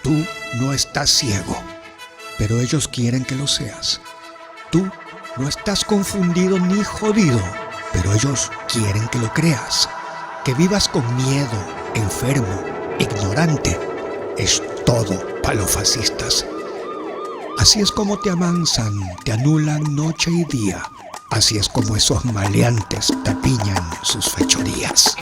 Tú no estás ciego, pero ellos quieren que lo seas. Tú no estás confundido ni jodido, pero ellos quieren que lo creas. Que vivas con miedo, enfermo, ignorante, es todo para los fascistas. Así es como te amansan, te anulan noche y día. Así es como esos maleantes tapiñan sus fechorías.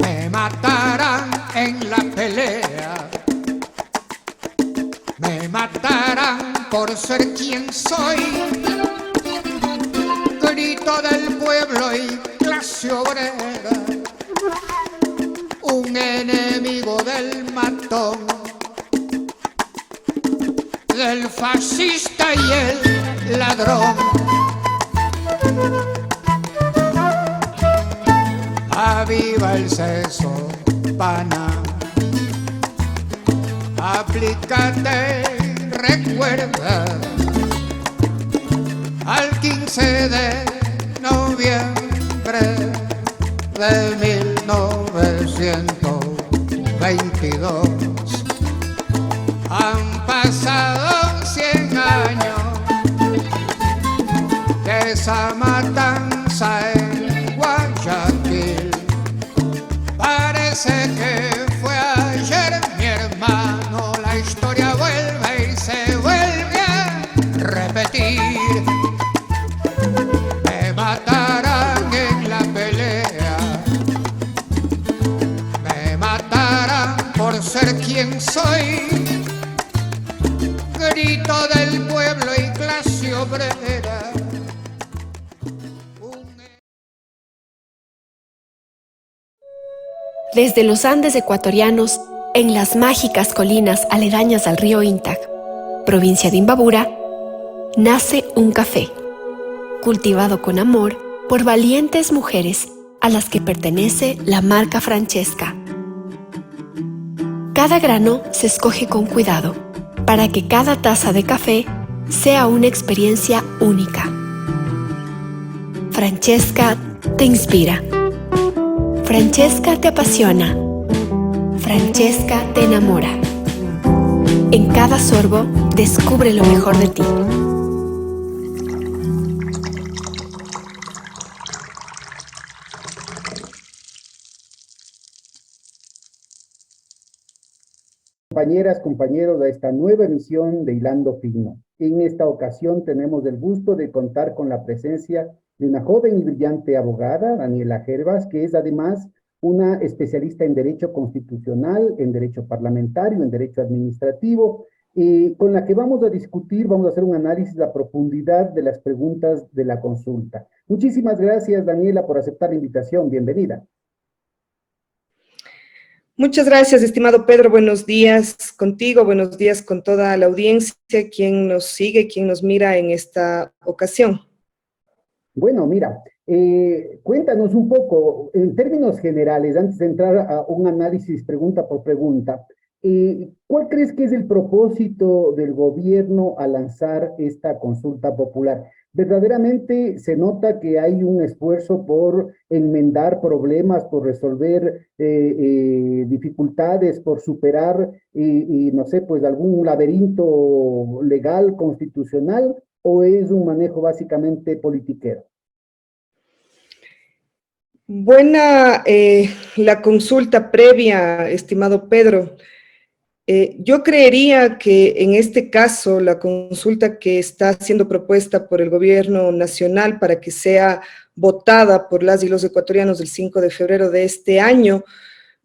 Me matarán en la pelea, me matarán por ser quien soy, grito del pueblo y clase obrera, un enemigo del matón, del fascista y el ladrón. Aviva el seso, pana, aplícate, recuerda, al 15 de noviembre de 1922. Han pasado 100 años de esa matanza en Guayaquil. Parece que fue ayer, mi hermano, la historia vuelve y se vuelve a repetir. Me matarán en la pelea, me matarán por ser quien soy, grito del pueblo y clase obrera. Desde los Andes ecuatorianos, en las mágicas colinas aledañas al río Intac, provincia de Imbabura, nace un café, cultivado con amor por valientes mujeres a las que pertenece la marca Francesca. Cada grano se escoge con cuidado para que cada taza de café sea una experiencia única. Francesca te inspira. Francesca te apasiona. Francesca te enamora. En cada sorbo, descubre lo mejor de ti. Compañeras, compañeros, a esta nueva emisión de Hilando Fino. En esta ocasión tenemos el gusto de contar con la presencia de una joven y brillante abogada, Daniela Gervas, que es además una especialista en Derecho Constitucional, en Derecho Parlamentario, en Derecho Administrativo, con la que vamos a discutir, vamos a hacer un análisis a profundidad de las preguntas de la consulta. Muchísimas gracias, Daniela, por aceptar la invitación. Bienvenida. Muchas gracias, estimado Pedro. Buenos días contigo, buenos días con toda la audiencia, quien nos sigue, quien nos mira en esta ocasión. Bueno, mira, cuéntanos un poco, en términos generales, antes de entrar a un análisis pregunta por pregunta, ¿cuál crees que es el propósito del gobierno al lanzar esta consulta popular? Verdaderamente se nota que hay un esfuerzo por enmendar problemas, por resolver dificultades, por superar, no sé, pues algún laberinto legal, constitucional, ¿o es un manejo básicamente politiquero? Buena la consulta previa, estimado Pedro. Yo creería que en este caso la consulta que está siendo propuesta por el gobierno nacional para que sea votada por las y los ecuatorianos el 5 de febrero de este año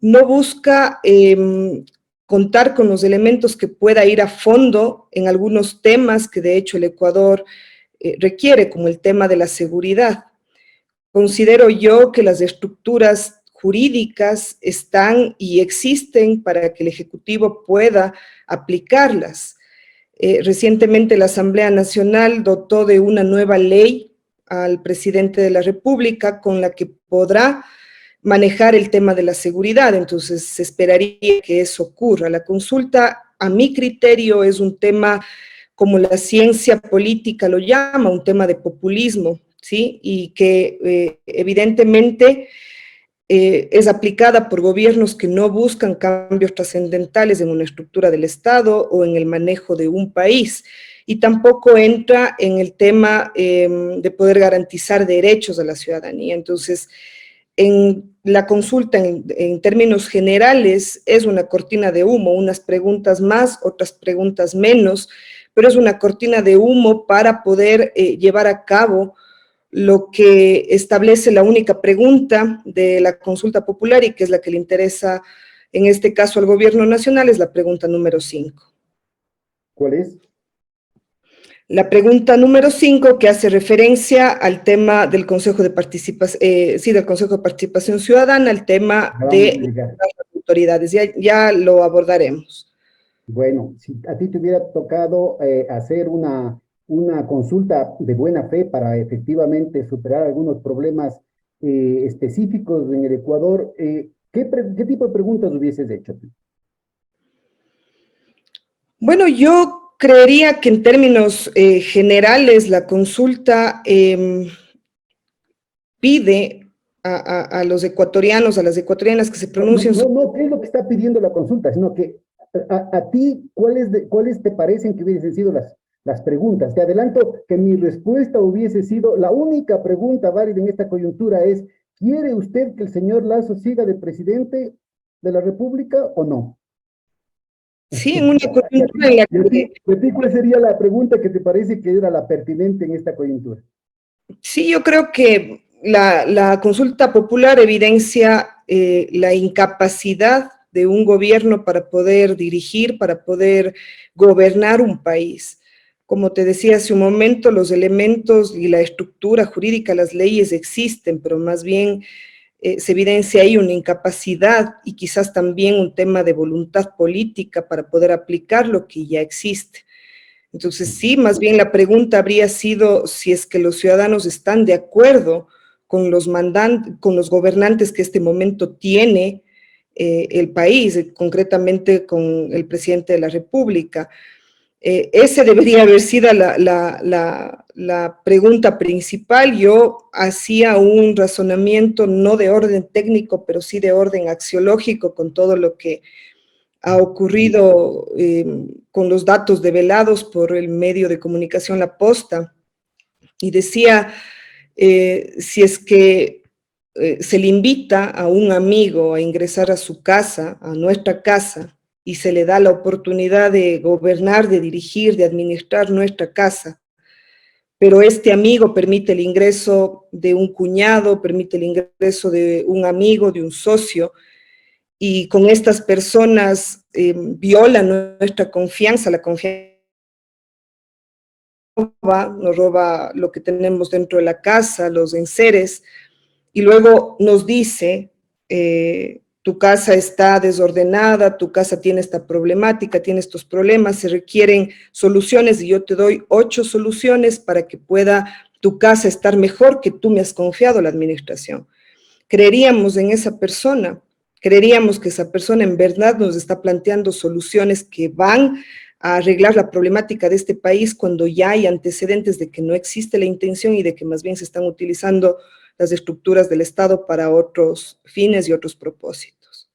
no busca contar con los elementos que pueda ir a fondo en algunos temas que de hecho el Ecuador requiere, como el tema de la seguridad. Considero yo que las estructuras jurídicas están y existen para que el Ejecutivo pueda aplicarlas. Recientemente la Asamblea Nacional dotó de una nueva ley al presidente de la República con la que podrá manejar el tema de la seguridad, entonces se esperaría que eso ocurra. La consulta, a mi criterio, es un tema, como la ciencia política lo llama, un tema de populismo, ¿sí? Y que evidentemente es aplicada por gobiernos que no buscan cambios trascendentales en una estructura del Estado o en el manejo de un país, y tampoco entra en el tema de poder garantizar derechos a la ciudadanía. Entonces, en la consulta, en términos generales, es una cortina de humo, unas preguntas más, otras preguntas menos, pero es una cortina de humo para poder llevar a cabo lo que establece la única pregunta de la consulta popular y que es la que le interesa en este caso al gobierno nacional, es la pregunta número 5. ¿Cuál es? La pregunta número 5, que hace referencia al tema del Consejo de Participación, del Consejo de Participación Ciudadana, el tema Vamos a de llegar. las autoridades, ya lo abordaremos. Bueno, si a ti te hubiera tocado hacer una consulta de buena fe para efectivamente superar algunos problemas específicos en el Ecuador, ¿qué tipo de preguntas hubieses hecho? Bueno, yo creería que en términos generales la consulta pide a los ecuatorianos, a las ecuatorianas que se No, no, pronuncien no, sobre... no, ¿qué es lo que está pidiendo la consulta? Sino que a ti, ¿cuáles te parecen que hubiesen sido las preguntas? Te adelanto que mi respuesta hubiese sido, la única pregunta válida en esta coyuntura es, ¿quiere usted que el señor Lazo siga de presidente de la República o no? Sí, en una coyuntura en la que... ¿Y a ti cuál sería la pregunta que te parece que era la pertinente en esta coyuntura? Sí, yo creo que la consulta popular evidencia la incapacidad de un gobierno para poder dirigir, para poder gobernar un país. Como te decía hace un momento, los elementos y la estructura jurídica, las leyes existen, pero más bien se evidencia ahí una incapacidad y quizás también un tema de voluntad política para poder aplicar lo que ya existe. Entonces, sí, más bien la pregunta habría sido si es que los ciudadanos están de acuerdo con los con los gobernantes que este momento tiene el país, concretamente con el presidente de la República. Ese debería haber sido la pregunta principal. Yo hacía un razonamiento no de orden técnico, pero sí de orden axiológico con todo lo que ha ocurrido con los datos develados por el medio de comunicación La Posta, y decía, si es que se le invita a un amigo a ingresar a su casa, a nuestra casa, y se le da la oportunidad de gobernar, de dirigir, de administrar nuestra casa, pero este amigo permite el ingreso de un cuñado, permite el ingreso de un amigo, de un socio, y con estas personas viola nuestra confianza, la confianza nos roba lo que tenemos dentro de la casa, los enseres, y luego nos dice, tu casa está desordenada, tu casa tiene esta problemática, tiene estos problemas, se requieren soluciones y yo te doy 8 soluciones para que pueda tu casa estar mejor, que tú me has confiado la administración. Creeríamos en esa persona, creeríamos que esa persona en verdad nos está planteando soluciones que van a arreglar la problemática de este país cuando ya hay antecedentes de que no existe la intención y de que más bien se están utilizando las estructuras del Estado para otros fines y otros propósitos.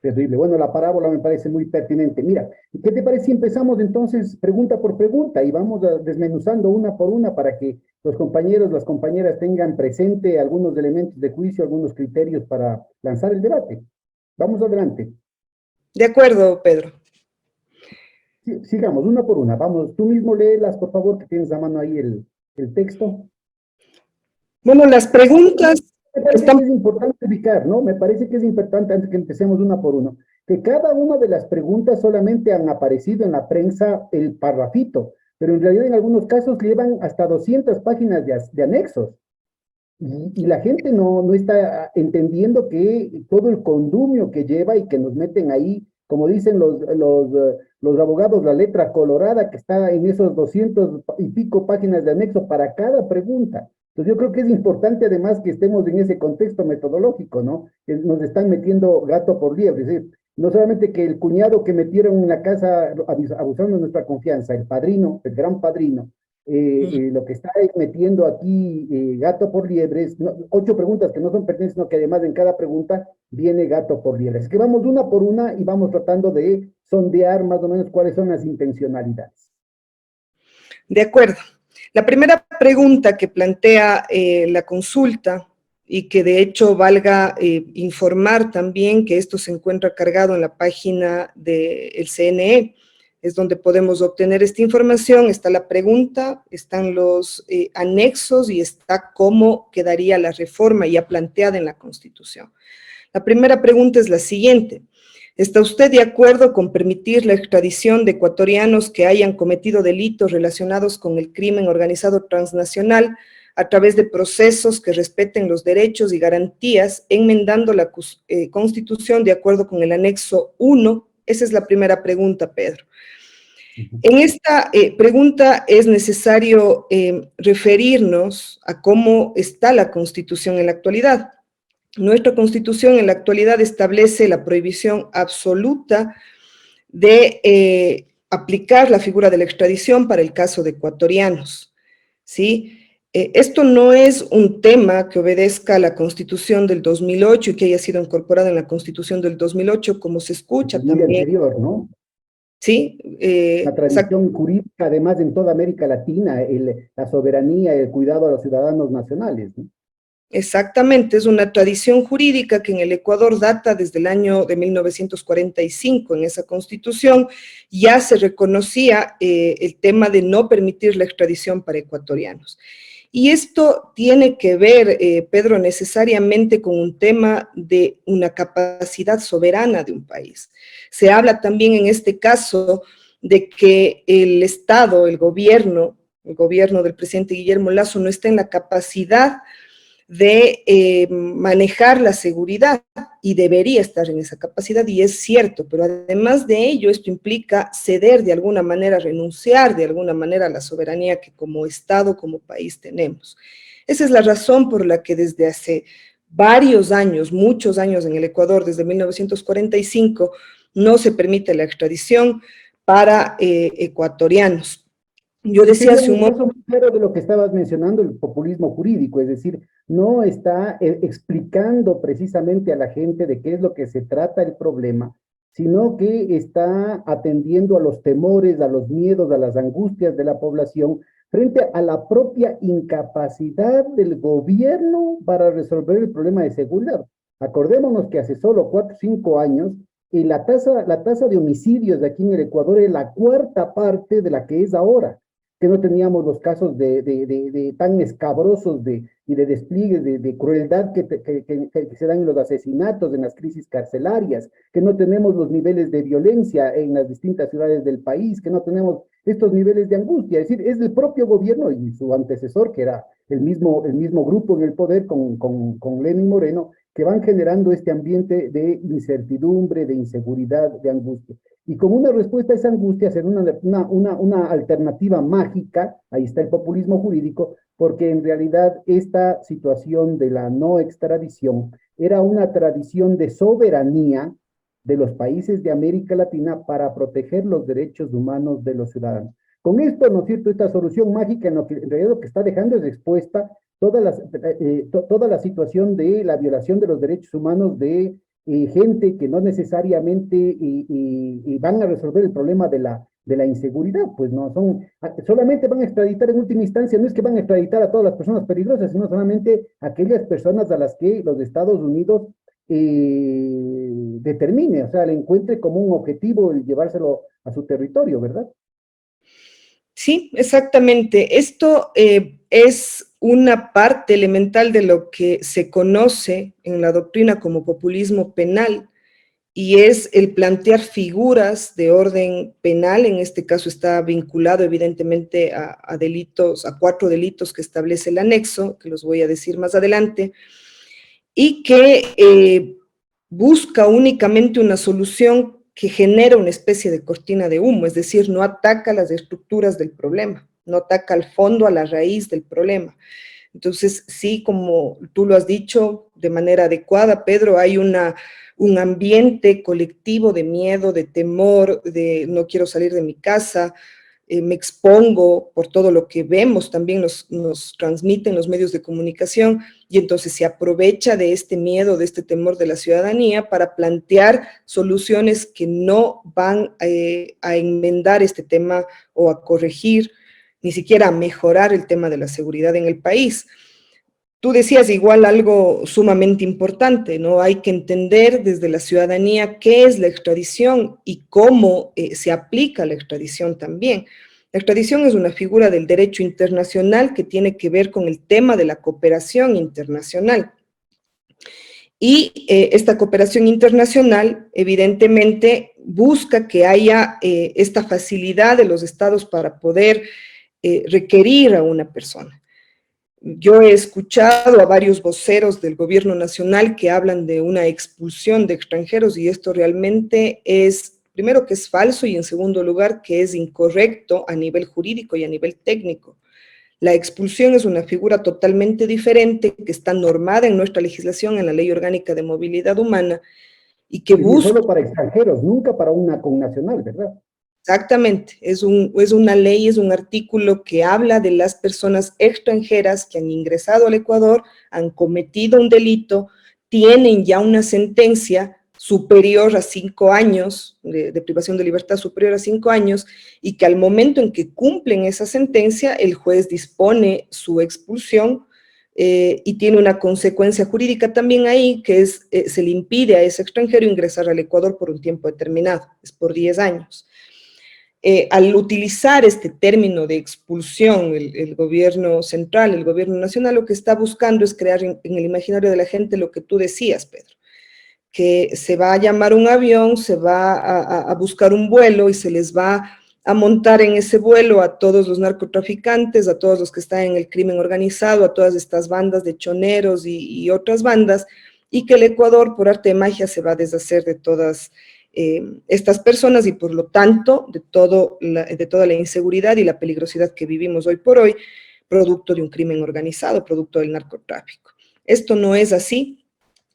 Terrible. Bueno, la parábola me parece muy pertinente. Mira, ¿qué te parece si empezamos entonces pregunta por pregunta y vamos desmenuzando una por una para que los compañeros, las compañeras tengan presente algunos elementos de juicio, algunos criterios para lanzar el debate? Vamos adelante. De acuerdo, Pedro. Sigamos, una por una. Vamos, tú mismo léelas, por favor, que tienes a mano ahí el texto. Bueno, las preguntas Me parece están... que es importante ubicar, ¿no? Me parece que es importante, antes que empecemos una por uno, que cada una de las preguntas solamente han aparecido en la prensa el parrafito, pero en realidad en algunos casos llevan hasta 200 páginas de anexos. Y la gente no está entendiendo que todo el condumio que lleva y que nos meten ahí, como dicen los abogados, la letra colorada que está en esos 200 y pico páginas de anexo para cada pregunta. Entonces yo creo que es importante además que estemos en ese contexto metodológico, ¿no? Que nos están metiendo gato por liebre. Es decir, no solamente que el cuñado que metieron en la casa abusando de nuestra confianza, el padrino, el gran padrino, Lo que está metiendo aquí gato por liebres, 8 preguntas que no son pertinentes, sino que además en cada pregunta viene gato por liebres. Es que vamos una por una y vamos tratando de sondear más o menos cuáles son las intencionalidades. De acuerdo. La primera pregunta que plantea la consulta, y que de hecho valga informar también que esto se encuentra cargado en la página del CNE, es donde podemos obtener esta información, está la pregunta, están los anexos y está cómo quedaría la reforma ya planteada en la Constitución. La primera pregunta es la siguiente: ¿está usted de acuerdo con permitir la extradición de ecuatorianos que hayan cometido delitos relacionados con el crimen organizado transnacional a través de procesos que respeten los derechos y garantías, enmendando la Constitución de acuerdo con el anexo 1? Esa es la primera pregunta, Pedro. En esta pregunta es necesario referirnos a cómo está la Constitución en la actualidad. Nuestra Constitución en la actualidad establece la prohibición absoluta de aplicar la figura de la extradición para el caso de ecuatorianos, ¿sí? Esto no es un tema que obedezca a la Constitución del 2008 y que haya sido incorporado en la Constitución del 2008, como se escucha Es muy también. anterior, ¿no? Sí, La tradición jurídica, además, en toda América Latina, la soberanía, el cuidado a los ciudadanos nacionales, ¿no? exactamente, es una tradición jurídica que en el Ecuador data desde el año de 1945. En esa Constitución ya se reconocía el tema de no permitir la extradición para ecuatorianos. Y esto tiene que ver, Pedro, necesariamente con un tema de una capacidad soberana de un país. Se habla también en este caso de que el Estado, el gobierno del presidente Guillermo Lasso no está en la capacidad de manejar la seguridad, y debería estar en esa capacidad, y es cierto, pero además de ello, esto implica ceder de alguna manera, renunciar de alguna manera a la soberanía que como Estado, como país tenemos. Esa es la razón por la que desde hace varios años, muchos años en el Ecuador, desde 1945, no se permite la extradición para ecuatorianos. Yo decía hace un Un caso momento... muy claro de lo que estabas mencionando, el populismo jurídico, es decir, no está explicando precisamente a la gente de qué es lo que se trata el problema, sino que está atendiendo a los temores, a los miedos, a las angustias de la población frente a la propia incapacidad del gobierno para resolver el problema de seguridad. Acordémonos que hace solo 4 o 5 años la tasa de homicidios de aquí en el Ecuador es la 4ª parte de la que es ahora, que no teníamos los casos de tan escabrosos y de despliegues de crueldad que se dan en los asesinatos, en las crisis carcelarias, que no tenemos los niveles de violencia en las distintas ciudades del país, que no tenemos estos niveles de angustia. Es decir, es el propio gobierno y su antecesor, que era el mismo grupo en el poder con Lenin Moreno, que van generando este ambiente de incertidumbre, de inseguridad, de angustia. Y como una respuesta a esa angustia, hacer una alternativa mágica, ahí está el populismo jurídico, porque en realidad esta situación de la no extradición era una tradición de soberanía de los países de América Latina para proteger los derechos humanos de los ciudadanos. Con esto, ¿no es cierto?, esta solución mágica en realidad lo que está dejando es expuesta toda la situación de la violación de los derechos humanos de gente que no necesariamente van a resolver el problema de la inseguridad, pues no, solamente van a extraditar en última instancia, no es que van a extraditar a todas las personas peligrosas, sino solamente a aquellas personas a las que los Estados Unidos determine, o sea, le encuentre como un objetivo el llevárselo a su territorio, ¿verdad? Sí, exactamente. Esto es una parte elemental de lo que se conoce en la doctrina como populismo penal, y es el plantear figuras de orden penal. En este caso está vinculado evidentemente a delitos, a 4 delitos que establece el anexo, que los voy a decir más adelante, y que busca únicamente una solución que genera una especie de cortina de humo, es decir, no ataca las estructuras del problema, no ataca al fondo, a la raíz del problema. Entonces, sí, como tú lo has dicho de manera adecuada, Pedro, hay un ambiente colectivo de miedo, de temor, de no quiero salir de mi casa, me expongo por todo lo que vemos, también nos transmiten los medios de comunicación, y entonces se aprovecha de este miedo, de este temor de la ciudadanía para plantear soluciones que no van a enmendar este tema o a corregir, ni siquiera a mejorar el tema de la seguridad en el país. Tú decías igual algo sumamente importante, ¿no? Hay que entender desde la ciudadanía qué es la extradición y cómo se aplica la extradición también. La extradición es una figura del derecho internacional que tiene que ver con el tema de la cooperación internacional. Y esta cooperación internacional, evidentemente, busca que haya esta facilidad de los estados para poder requerir a una persona. Yo he escuchado a varios voceros del gobierno nacional que hablan de una expulsión de extranjeros, y esto realmente es, primero, que es falso, y en segundo lugar que es incorrecto a nivel jurídico y a nivel técnico. La expulsión es una figura totalmente diferente que está normada en nuestra legislación, en la Ley Orgánica de Movilidad Humana, y que busca... Solo para extranjeros, nunca para una connacional, ¿verdad? Exactamente, es una ley, es un artículo que habla de las personas extranjeras que han ingresado al Ecuador, han cometido un delito, tienen ya una sentencia superior a 5 años, de privación de libertad superior a 5 años, y que al momento en que cumplen esa sentencia, el juez dispone su expulsión, y tiene una consecuencia jurídica también ahí, que es, se le impide a ese extranjero ingresar al Ecuador por un tiempo determinado, es por 10 años. Al utilizar este término de expulsión, el gobierno central, el gobierno nacional, lo que está buscando es crear en el imaginario de la gente lo que tú decías, Pedro, que se va a llamar un avión, se va a buscar un vuelo y se les va a montar en ese vuelo a todos los narcotraficantes, a todos los que están en el crimen organizado, a todas estas bandas de choneros y otras bandas, y que el Ecuador, por arte de magia, se va a deshacer de todas estas personas y por lo tanto de toda la inseguridad y la peligrosidad que vivimos hoy por hoy, producto de un crimen organizado, producto del narcotráfico. Esto no es así,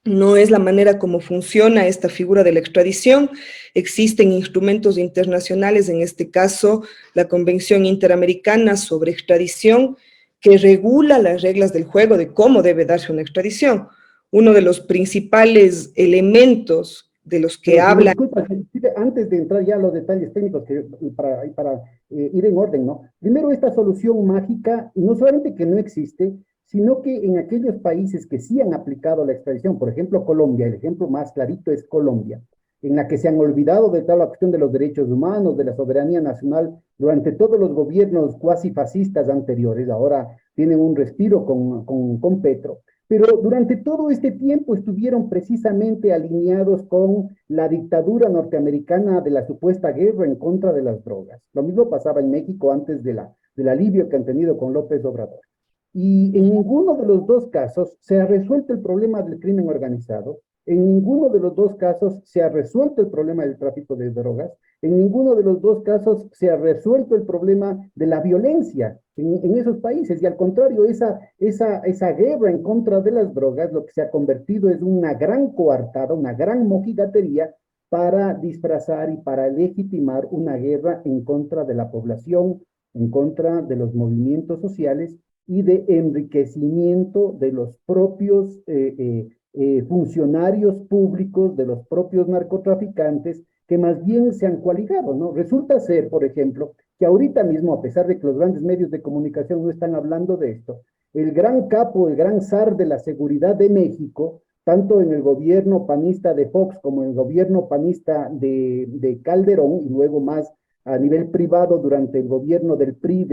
no es la manera como funciona esta figura de la extradición. Existen instrumentos internacionales, en este caso la Convención Interamericana sobre Extradición, que regula las reglas del juego de cómo debe darse una extradición. Uno de los principales elementos de los que hablan... Disculpa, antes de entrar ya a los detalles técnicos, para ir en orden, ¿no? Primero, esta solución mágica, no solamente que no existe, sino que en aquellos países que sí han aplicado la extradición, por ejemplo Colombia, el ejemplo más clarito es Colombia, en la que se han olvidado de toda la cuestión de los derechos humanos, de la soberanía nacional, durante todos los gobiernos cuasi fascistas anteriores, ahora tienen un respiro con Petro. Pero durante todo este tiempo estuvieron precisamente alineados con la dictadura norteamericana de la supuesta guerra en contra de las drogas. Lo mismo pasaba en México antes del alivio que han tenido con López Obrador. Y en ninguno de los dos casos se ha resuelto el problema del crimen organizado, en ninguno de los dos casos se ha resuelto el problema del tráfico de drogas, en ninguno de los dos casos se ha resuelto el problema de la violencia en esos países. Y al contrario, esa guerra en contra de las drogas lo que se ha convertido es una gran coartada, una gran mojigatería para disfrazar y para legitimar una guerra en contra de la población, en contra de los movimientos sociales y de enriquecimiento de los propios funcionarios públicos, de los propios narcotraficantes, que más bien se han coaligado, ¿no? Resulta ser, por ejemplo, que ahorita mismo, a pesar de que los grandes medios de comunicación no están hablando de esto, el gran capo, el gran zar de la seguridad de México, tanto en el gobierno panista de Fox como en el gobierno panista de Calderón, y luego más a nivel privado durante el gobierno del PRI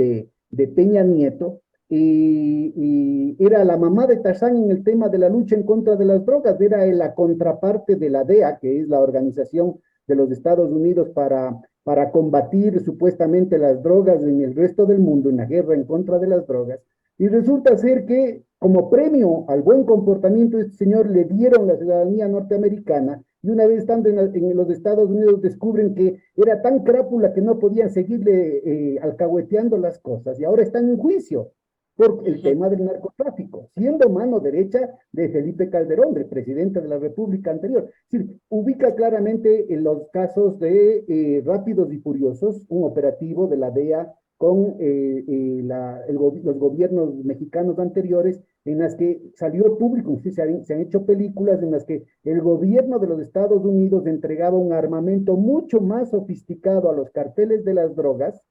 de Peña Nieto, y era la mamá de Tarzán en el tema de la lucha en contra de las drogas, era la contraparte de la DEA, que es la Organización de los Estados Unidos para combatir supuestamente las drogas en el resto del mundo, en la guerra en contra de las drogas. Y resulta ser que, como premio al buen comportamiento de este señor, le dieron la ciudadanía norteamericana, y una vez estando en los Estados Unidos descubren que era tan crápula que no podían seguirle alcahueteando las cosas, y ahora están en juicio. por el tema del narcotráfico, siendo mano derecha de Felipe Calderón, del presidente de la República anterior. Es decir, ubica claramente en los casos de Rápidos y Furiosos, un operativo de la DEA con los gobiernos mexicanos anteriores, en las que salió público, se han hecho películas en las que el gobierno de los Estados Unidos entregaba un armamento mucho más sofisticado a los carteles de las drogas.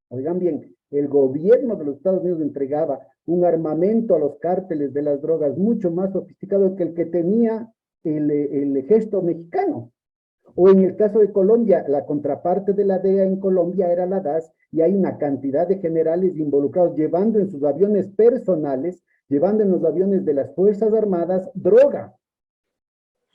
Oigan bien, el gobierno de los Estados Unidos entregaba un armamento a los cárteles de las drogas mucho más sofisticado que el que tenía el ejército mexicano. O en el caso de Colombia, la contraparte de la DEA en Colombia era la DAS, y hay una cantidad de generales involucrados llevando en sus aviones personales, llevando en los aviones de las Fuerzas Armadas droga.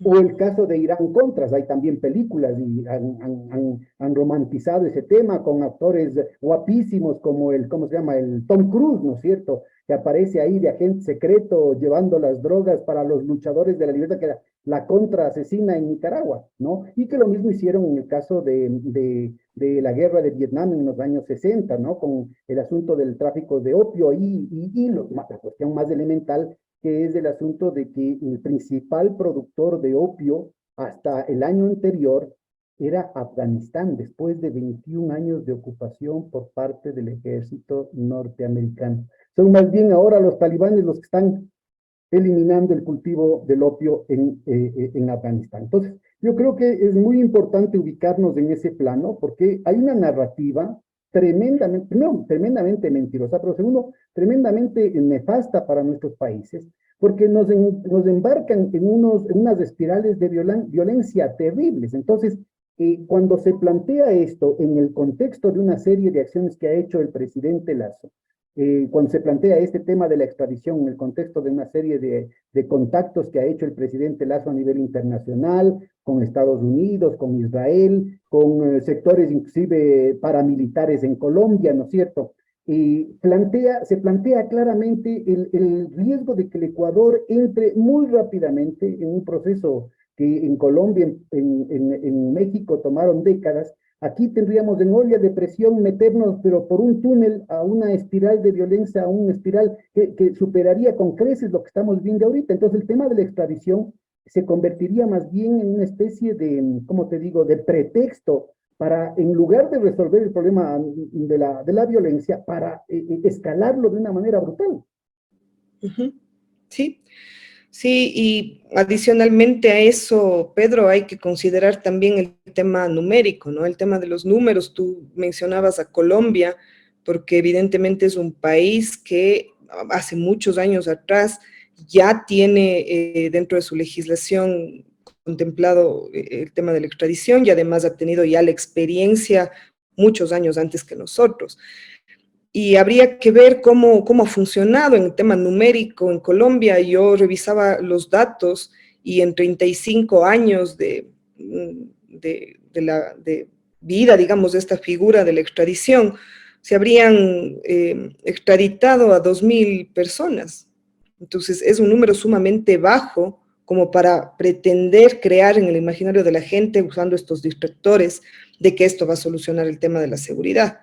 O el caso de Irán Contras, hay también películas y han romantizado ese tema con actores guapísimos como ¿cómo se llama? El Tom Cruise, ¿no es cierto? Que aparece ahí de agente secreto llevando las drogas para los luchadores de la libertad, que era la contra asesina en Nicaragua, ¿no? Y que lo mismo hicieron en el caso de la guerra de Vietnam en los años 60, ¿no? Con el asunto del tráfico de opio y la cuestión más elemental, que es el asunto de que el principal productor de opio hasta el año anterior era Afganistán, después de 21 años de ocupación por parte del ejército norteamericano. Son más bien ahora los talibanes los que están eliminando el cultivo del opio en Afganistán. Entonces, yo creo que es muy importante ubicarnos en ese plano, porque hay una narrativa tremendamente, primero, tremendamente mentirosa, pero segundo, tremendamente nefasta para nuestros países, porque nos embarcan en unas espirales de violencia terribles. Entonces, cuando se plantea esto en el contexto de una serie de acciones que ha hecho el presidente Lasso, cuando se plantea este tema de la extradición en el contexto de una serie de contactos que ha hecho el presidente Lasso a nivel internacional, con Estados Unidos, con Israel, con sectores inclusive paramilitares en Colombia, ¿no es cierto? Se plantea claramente el riesgo de que el Ecuador entre muy rápidamente en un proceso que en Colombia, en México tomaron décadas. Aquí tendríamos en olla de presión meternos, pero por un túnel, a una espiral de violencia, a una espiral que superaría con creces lo que estamos viendo ahorita. Entonces, el tema de la extradición se convertiría más bien en una especie de, ¿cómo te digo?, de pretexto para, en lugar de resolver el problema de la violencia, para escalarlo de una manera brutal. Sí. Sí, y adicionalmente a eso, Pedro, hay que considerar también el tema numérico, ¿no? El tema de los números. Tú mencionabas a Colombia, porque evidentemente es un país que hace muchos años atrás ya tiene dentro de su legislación contemplado el tema de la extradición, y además ha tenido ya la experiencia muchos años antes que nosotros. Y habría que ver cómo ha funcionado en el tema numérico en Colombia. Yo revisaba los datos y en 35 años de vida, digamos, de esta figura de la extradición, se habrían extraditado a 2.000 personas. Entonces, es un número sumamente bajo como para pretender crear en el imaginario de la gente, usando estos distractores, de que esto va a solucionar el tema de la seguridad.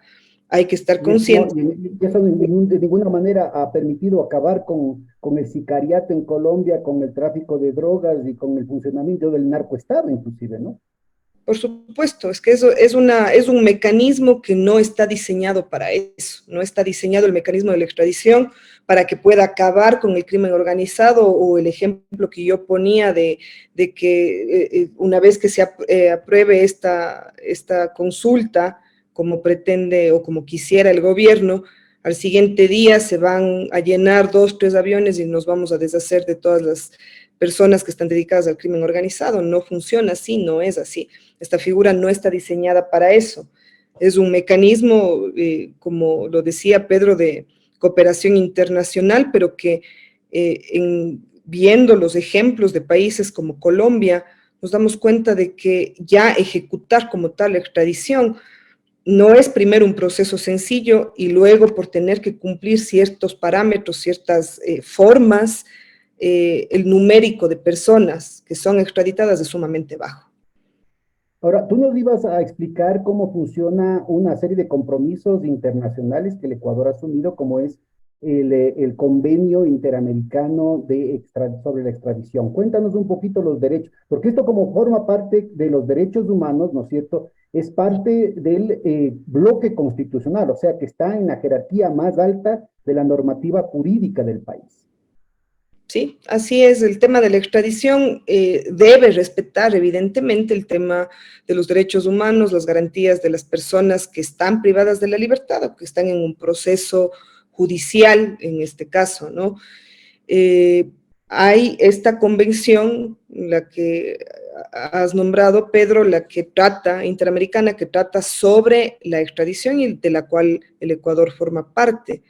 Hay que estar conscientes. Y eso de ninguna manera ha permitido acabar con el sicariato en Colombia, con el tráfico de drogas y con el funcionamiento del narcoestado, inclusive, ¿no? Por supuesto, es que eso es un mecanismo que no está diseñado para eso. No está diseñado el mecanismo de la extradición para que pueda acabar con el crimen organizado, o el ejemplo que yo ponía de que una vez que se apruebe esta consulta, como pretende o como quisiera el gobierno, al siguiente día se van a llenar 2, 3 aviones y nos vamos a deshacer de todas las personas que están dedicadas al crimen organizado. No funciona así, no es así. Esta figura no está diseñada para eso. Es un mecanismo, como lo decía Pedro, de cooperación internacional, pero que viendo los ejemplos de países como Colombia, nos damos cuenta de que ya ejecutar como tal la extradición no es primero un proceso sencillo, y luego, por tener que cumplir ciertos parámetros, ciertas formas, el numérico de personas que son extraditadas es sumamente bajo. Ahora, tú nos ibas a explicar cómo funciona una serie de compromisos internacionales que el Ecuador ha asumido, como es el convenio interamericano sobre la extradición. Cuéntanos un poquito los derechos, porque esto como forma parte de los derechos humanos, ¿no es cierto? Es parte del bloque constitucional, o sea que está en la jerarquía más alta de la normativa jurídica del país. Sí, así es. El tema de la extradición debe respetar, evidentemente, el tema de los derechos humanos, las garantías de las personas que están privadas de la libertad o que están en un proceso judicial, en este caso, ¿no? Hay esta convención, la que has nombrado, Pedro, la que trata, interamericana, que trata sobre la extradición y de la cual el Ecuador forma parte.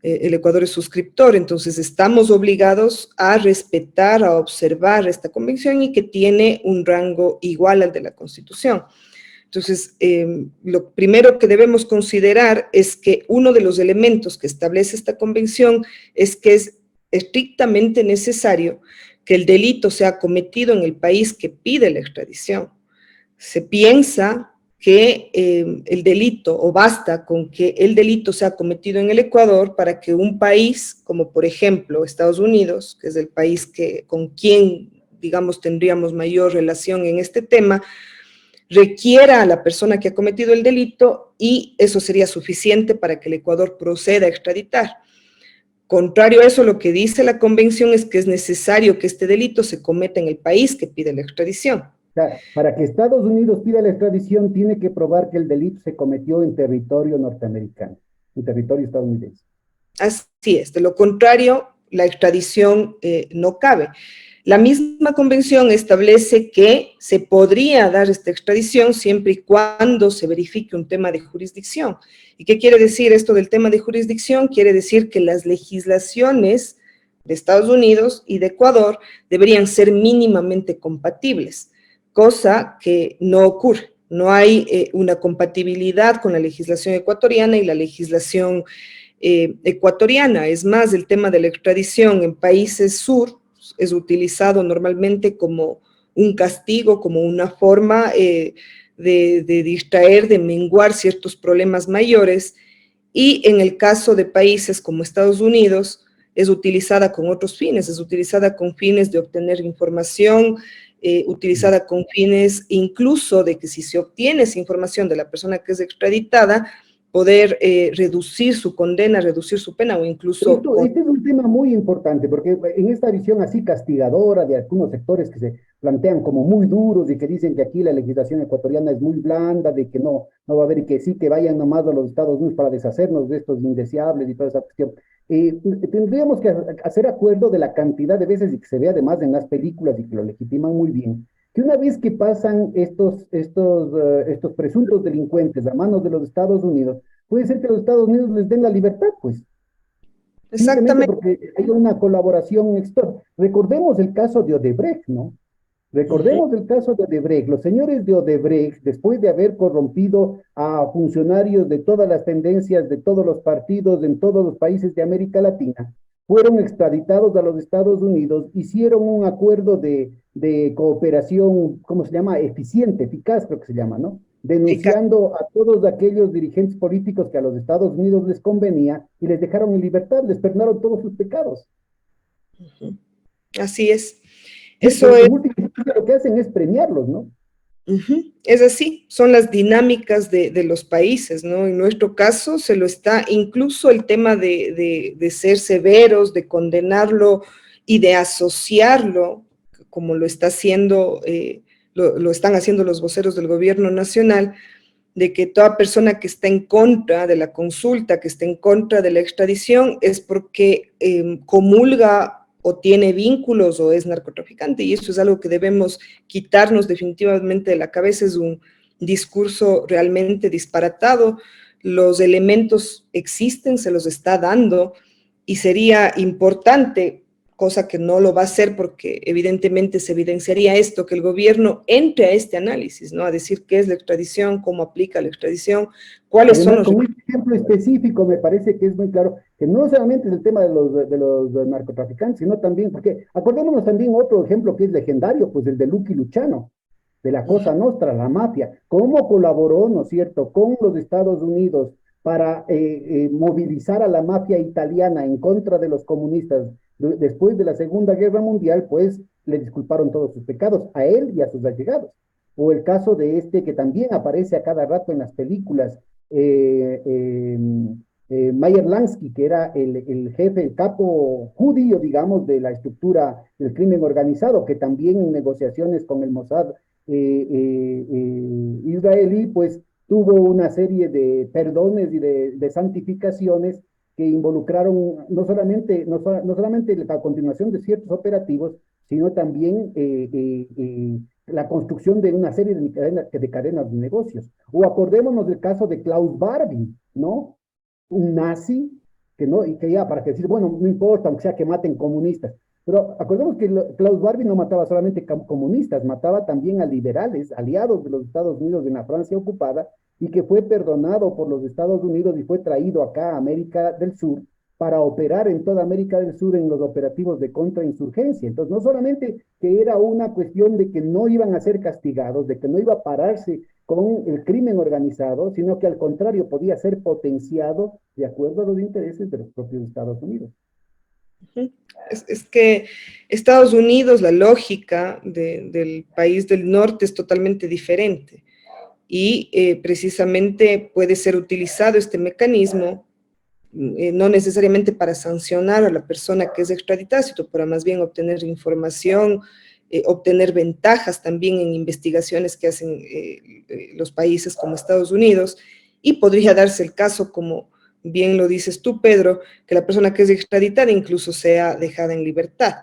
El Ecuador es suscriptor, entonces estamos obligados a respetar, a observar esta convención y que tiene un rango igual al de la Constitución. Entonces, lo primero que debemos considerar es que uno de los elementos que establece esta convención es que es estrictamente necesario que el delito sea cometido en el país que pide la extradición. Se piensa que el delito, o basta con que el delito sea cometido en el Ecuador para que un país, como por ejemplo Estados Unidos, que es el país con quien, digamos, tendríamos mayor relación en este tema, requiera a la persona que ha cometido el delito y eso sería suficiente para que el Ecuador proceda a extraditar. Contrario a eso, lo que dice la convención es que es necesario que este delito se cometa en el país que pide la extradición. Para que Estados Unidos pida la extradición, tiene que probar que el delito se cometió en territorio norteamericano, en territorio estadounidense. Así es, de lo contrario, la extradición no cabe. La misma convención establece que se podría dar esta extradición siempre y cuando se verifique un tema de jurisdicción. ¿Y qué quiere decir esto del tema de jurisdicción? Quiere decir que las legislaciones de Estados Unidos y de Ecuador deberían ser mínimamente compatibles, cosa que no ocurre. No hay una compatibilidad con la legislación ecuatoriana y la legislación ecuatoriana. Es más, el tema de la extradición en países sur es utilizado normalmente como un castigo, como una forma de distraer, de menguar ciertos problemas mayores, y en el caso de países como Estados Unidos, es utilizada con otros fines, es utilizada con fines de obtener información, utilizada con fines incluso de que si se obtiene esa información de la persona que es extraditada, poder reducir su condena, reducir su pena o incluso... Este es un tema muy importante porque en esta visión así castigadora de algunos sectores que se plantean como muy duros y que dicen que aquí la legislación ecuatoriana es muy blanda, de que no va a haber y que sí, que vayan nomás a los Estados Unidos para deshacernos de estos indeseables y toda esa cuestión. Tendríamos que hacer acuerdo de la cantidad de veces y que se ve además en las películas y que lo legitiman muy bien, que una vez que pasan estos presuntos delincuentes a manos de los Estados Unidos, puede ser que los Estados Unidos les den la libertad, pues. Simplemente Exactamente. porque hay una colaboración externa. Recordemos el caso de Odebrecht, ¿no? Recordemos el caso de Odebrecht. Los señores de Odebrecht, después de haber corrompido a funcionarios de todas las tendencias, de todos los partidos, en todos los países de América Latina, fueron extraditados a los Estados Unidos, hicieron un acuerdo de cooperación, ¿cómo se llama? Eficiente, eficaz creo que se llama, ¿no? Denunciando a todos aquellos dirigentes políticos que a los Estados Unidos les convenía y les dejaron en libertad, les perdonaron todos sus pecados. Así es. Eso es. Lo que hacen es premiarlos, ¿no? Es así, son las dinámicas de los países, ¿no? En nuestro caso se lo está, incluso el tema de ser severos, de condenarlo y de asociarlo, como lo está haciendo, lo están haciendo los voceros del gobierno nacional, de que toda persona que está en contra de la consulta, que está en contra de la extradición, es porque comulga o tiene vínculos o es narcotraficante, y eso es algo que debemos quitarnos definitivamente de la cabeza. Es un discurso realmente disparatado. Los elementos existen, se los está dando, y sería importante, cosa que no lo va a hacer porque evidentemente se evidenciaría esto, que el gobierno entre a este análisis, ¿no? A decir qué es la extradición, cómo aplica la extradición, cuáles son los... Con un ejemplo específico me parece que es muy claro, que no solamente es el tema de los narcotraficantes, sino también, porque acordémonos también otro ejemplo que es legendario, pues el de Lucky Luciano, de la Cosa Nostra, la mafia, cómo colaboró, ¿no es cierto?, con los Estados Unidos para movilizar a la mafia italiana en contra de los comunistas después de la Segunda Guerra Mundial, pues le disculparon todos sus pecados a él y a sus allegados. O el caso de este que también aparece a cada rato en las películas, Meyer Lansky, que era el jefe, el capo judío, digamos, de la estructura del crimen organizado, que también en negociaciones con el Mossad israelí, pues tuvo una serie de perdones y de santificaciones que involucraron no solamente la continuación de ciertos operativos, sino también la construcción de una serie de cadenas de negocios. O acordémonos del caso de Klaus Barbie, ¿no? Un nazi que no, y que ya para que decir, bueno, no importa, aunque sea que maten comunistas. Pero acordemos que Klaus Barbie no mataba solamente comunistas, mataba también a liberales, aliados de los Estados Unidos en la Francia ocupada, y que fue perdonado por los Estados Unidos y fue traído acá a América del Sur para operar en toda América del Sur en los operativos de contrainsurgencia. Entonces, no solamente que era una cuestión de que no iban a ser castigados, de que no iba a pararse con el crimen organizado, sino que al contrario podía ser potenciado de acuerdo a los intereses de los propios Estados Unidos. Es que Estados Unidos, la lógica del país del norte es totalmente diferente y precisamente puede ser utilizado este mecanismo no necesariamente para sancionar a la persona que es extraditada, sino para más bien obtener información, obtener ventajas también en investigaciones que hacen los países como Estados Unidos, y podría darse el caso, como bien lo dices tú, Pedro, que la persona que es extraditada incluso sea dejada en libertad.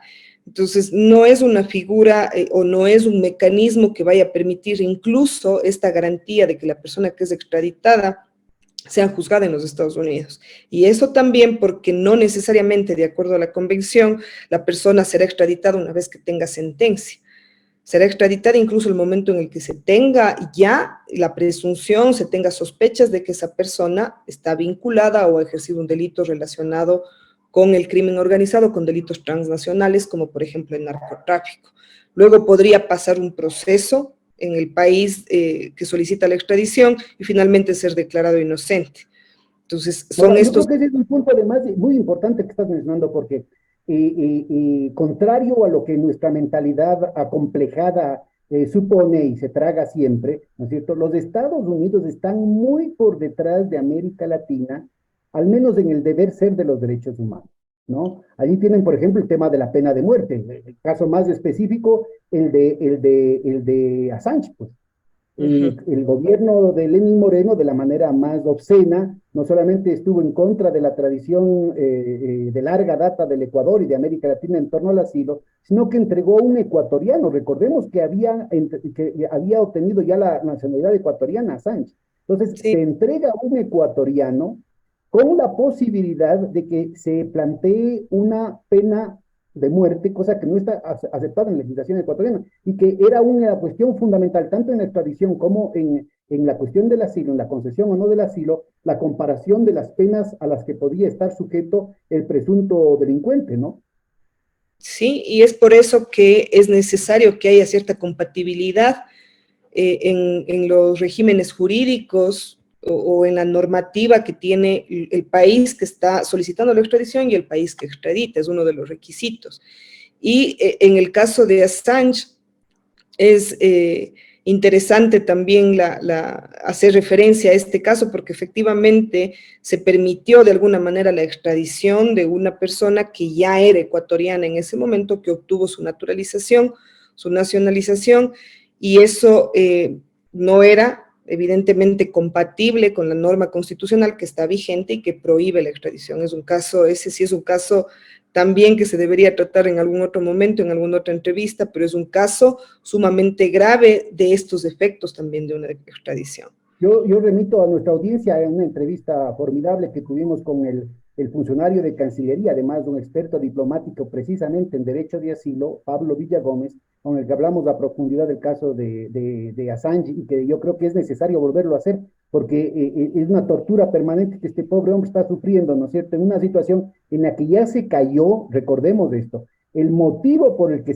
Entonces, no es una figura o no es un mecanismo que vaya a permitir incluso esta garantía de que la persona que es extraditada sea juzgada en los Estados Unidos. Y eso también porque no necesariamente, de acuerdo a la convención, la persona será extraditada una vez que tenga sentencia. Será extraditada incluso el momento en el que se tenga ya la presunción, se tenga sospechas de que esa persona está vinculada o ha ejercido un delito relacionado con el crimen organizado, con delitos transnacionales, como por ejemplo el narcotráfico. Luego podría pasar un proceso en el país que solicita la extradición y finalmente ser declarado inocente. Entonces, son estos... Yo creo que ese es un punto además muy importante que estás mencionando, porque contrario a lo que nuestra mentalidad acomplejada supone y se traga siempre, ¿no es cierto? Los Estados Unidos están muy por detrás de América Latina, al menos en el deber ser de los derechos humanos, ¿no? Allí tienen, por ejemplo, el tema de la pena de muerte, el caso más específico, el de Assange, pues. El gobierno de Lenín Moreno, de la manera más obscena, no solamente estuvo en contra de la tradición de larga data del Ecuador y de América Latina en torno al asilo, sino que entregó a un ecuatoriano. Recordemos que había obtenido ya la nacionalidad ecuatoriana, Assange. Entonces, Sí. se entrega a un ecuatoriano con la posibilidad de que se plantee una pena de muerte, cosa que no está aceptada en la legislación ecuatoriana, y que era una cuestión fundamental, tanto en la extradición como en la cuestión del asilo, en la concesión o no del asilo, la comparación de las penas a las que podía estar sujeto el presunto delincuente, ¿no? Sí, y es por eso que es necesario que haya cierta compatibilidad en los regímenes jurídicos o en la normativa que tiene el país que está solicitando la extradición y el país que extradita, es uno de los requisitos. Y en el caso de Assange es interesante también hacer referencia a este caso porque efectivamente se permitió de alguna manera la extradición de una persona que ya era ecuatoriana en ese momento, que obtuvo su naturalización, su nacionalización, y eso no era evidentemente compatible con la norma constitucional que está vigente y que prohíbe la extradición. Es un caso, ese sí es un caso también que se debería tratar en algún otro momento, en alguna otra entrevista, pero es un caso sumamente grave de estos efectos también de una extradición. Yo remito a nuestra audiencia a una entrevista formidable que tuvimos con el funcionario de Cancillería, además de un experto diplomático precisamente en derecho de asilo, Pablo Villagómez, con el que hablamos a profundidad del caso de Assange y que yo creo que es necesario volverlo a hacer porque es una tortura permanente que este pobre hombre está sufriendo, ¿no es cierto? En una situación en la que ya se cayó, recordemos esto, el motivo por el que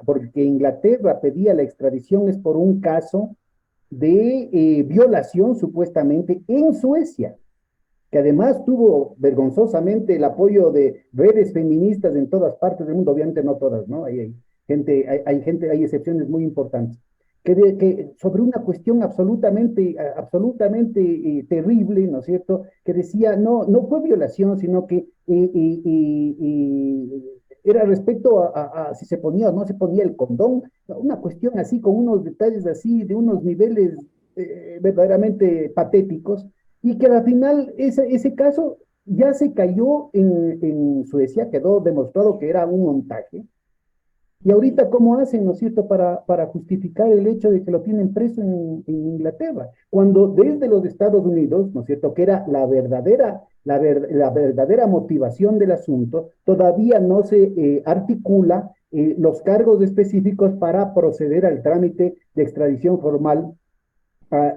por el que Inglaterra pedía la extradición es por un caso de violación supuestamente en Suecia. que además tuvo vergonzosamente el apoyo de redes feministas en todas partes del mundo, obviamente no todas, ¿no? Hay excepciones muy importantes, que sobre una cuestión absolutamente terrible, ¿no es cierto? Que decía, no fue violación, sino que era respecto a si se ponía o no se ponía el condón, una cuestión así, con unos detalles así, de unos niveles verdaderamente patéticos, y que al final ese caso ya se cayó en Suecia, quedó demostrado que era un montaje. Y ahorita, ¿cómo hacen, no es cierto?, para justificar el hecho de que lo tienen preso en Inglaterra, cuando desde los Estados Unidos, ¿no es cierto?, que era la verdadera motivación del asunto, todavía no se articula los cargos específicos para proceder al trámite de extradición formal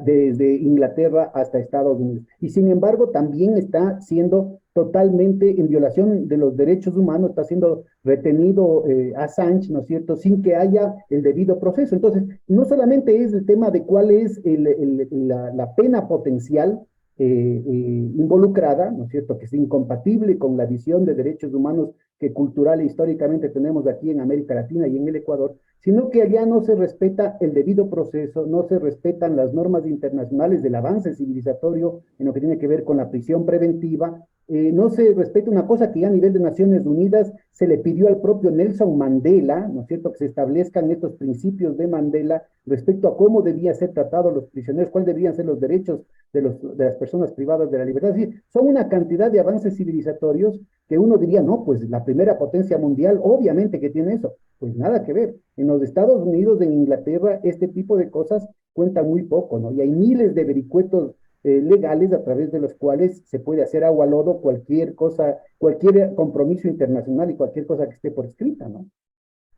desde Inglaterra hasta Estados Unidos. Y sin embargo, también está siendo totalmente en violación de los derechos humanos, está siendo retenido Assange, ¿no es cierto?, sin que haya el debido proceso. Entonces, no solamente es el tema de cuál es la pena potencial involucrada, ¿no es cierto?, que es incompatible con la visión de derechos humanos que cultural e históricamente tenemos aquí en América Latina y en el Ecuador, sino que allá no se respeta el debido proceso, no se respetan las normas internacionales del avance civilizatorio en lo que tiene que ver con la prisión preventiva, no se respeta una cosa que ya a nivel de Naciones Unidas se le pidió al propio Nelson Mandela, ¿no es cierto?, que se establezcan estos principios de Mandela respecto a cómo debían ser tratados los prisioneros, cuáles debían ser los derechos de las personas privadas de la libertad. Es decir, son una cantidad de avances civilizatorios que uno diría, no, pues la primera potencia mundial, obviamente que tiene eso. Pues nada que ver. En los Estados Unidos, en Inglaterra, este tipo de cosas cuentan muy poco, ¿no? Y hay miles de vericuetos legales a través de los cuales se puede hacer agua al lodo cualquier cosa, cualquier compromiso internacional y cualquier cosa que esté por escrita, ¿no?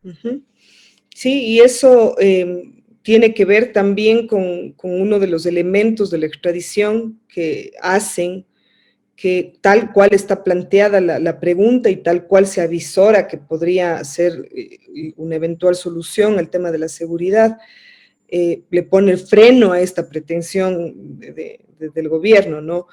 Ujú. Sí, y eso tiene que ver también con uno de los elementos de la extradición que hacen que tal cual está planteada la pregunta y tal cual se avisora que podría ser una eventual solución al tema de la seguridad, le pone el freno a esta pretensión del gobierno, ¿no?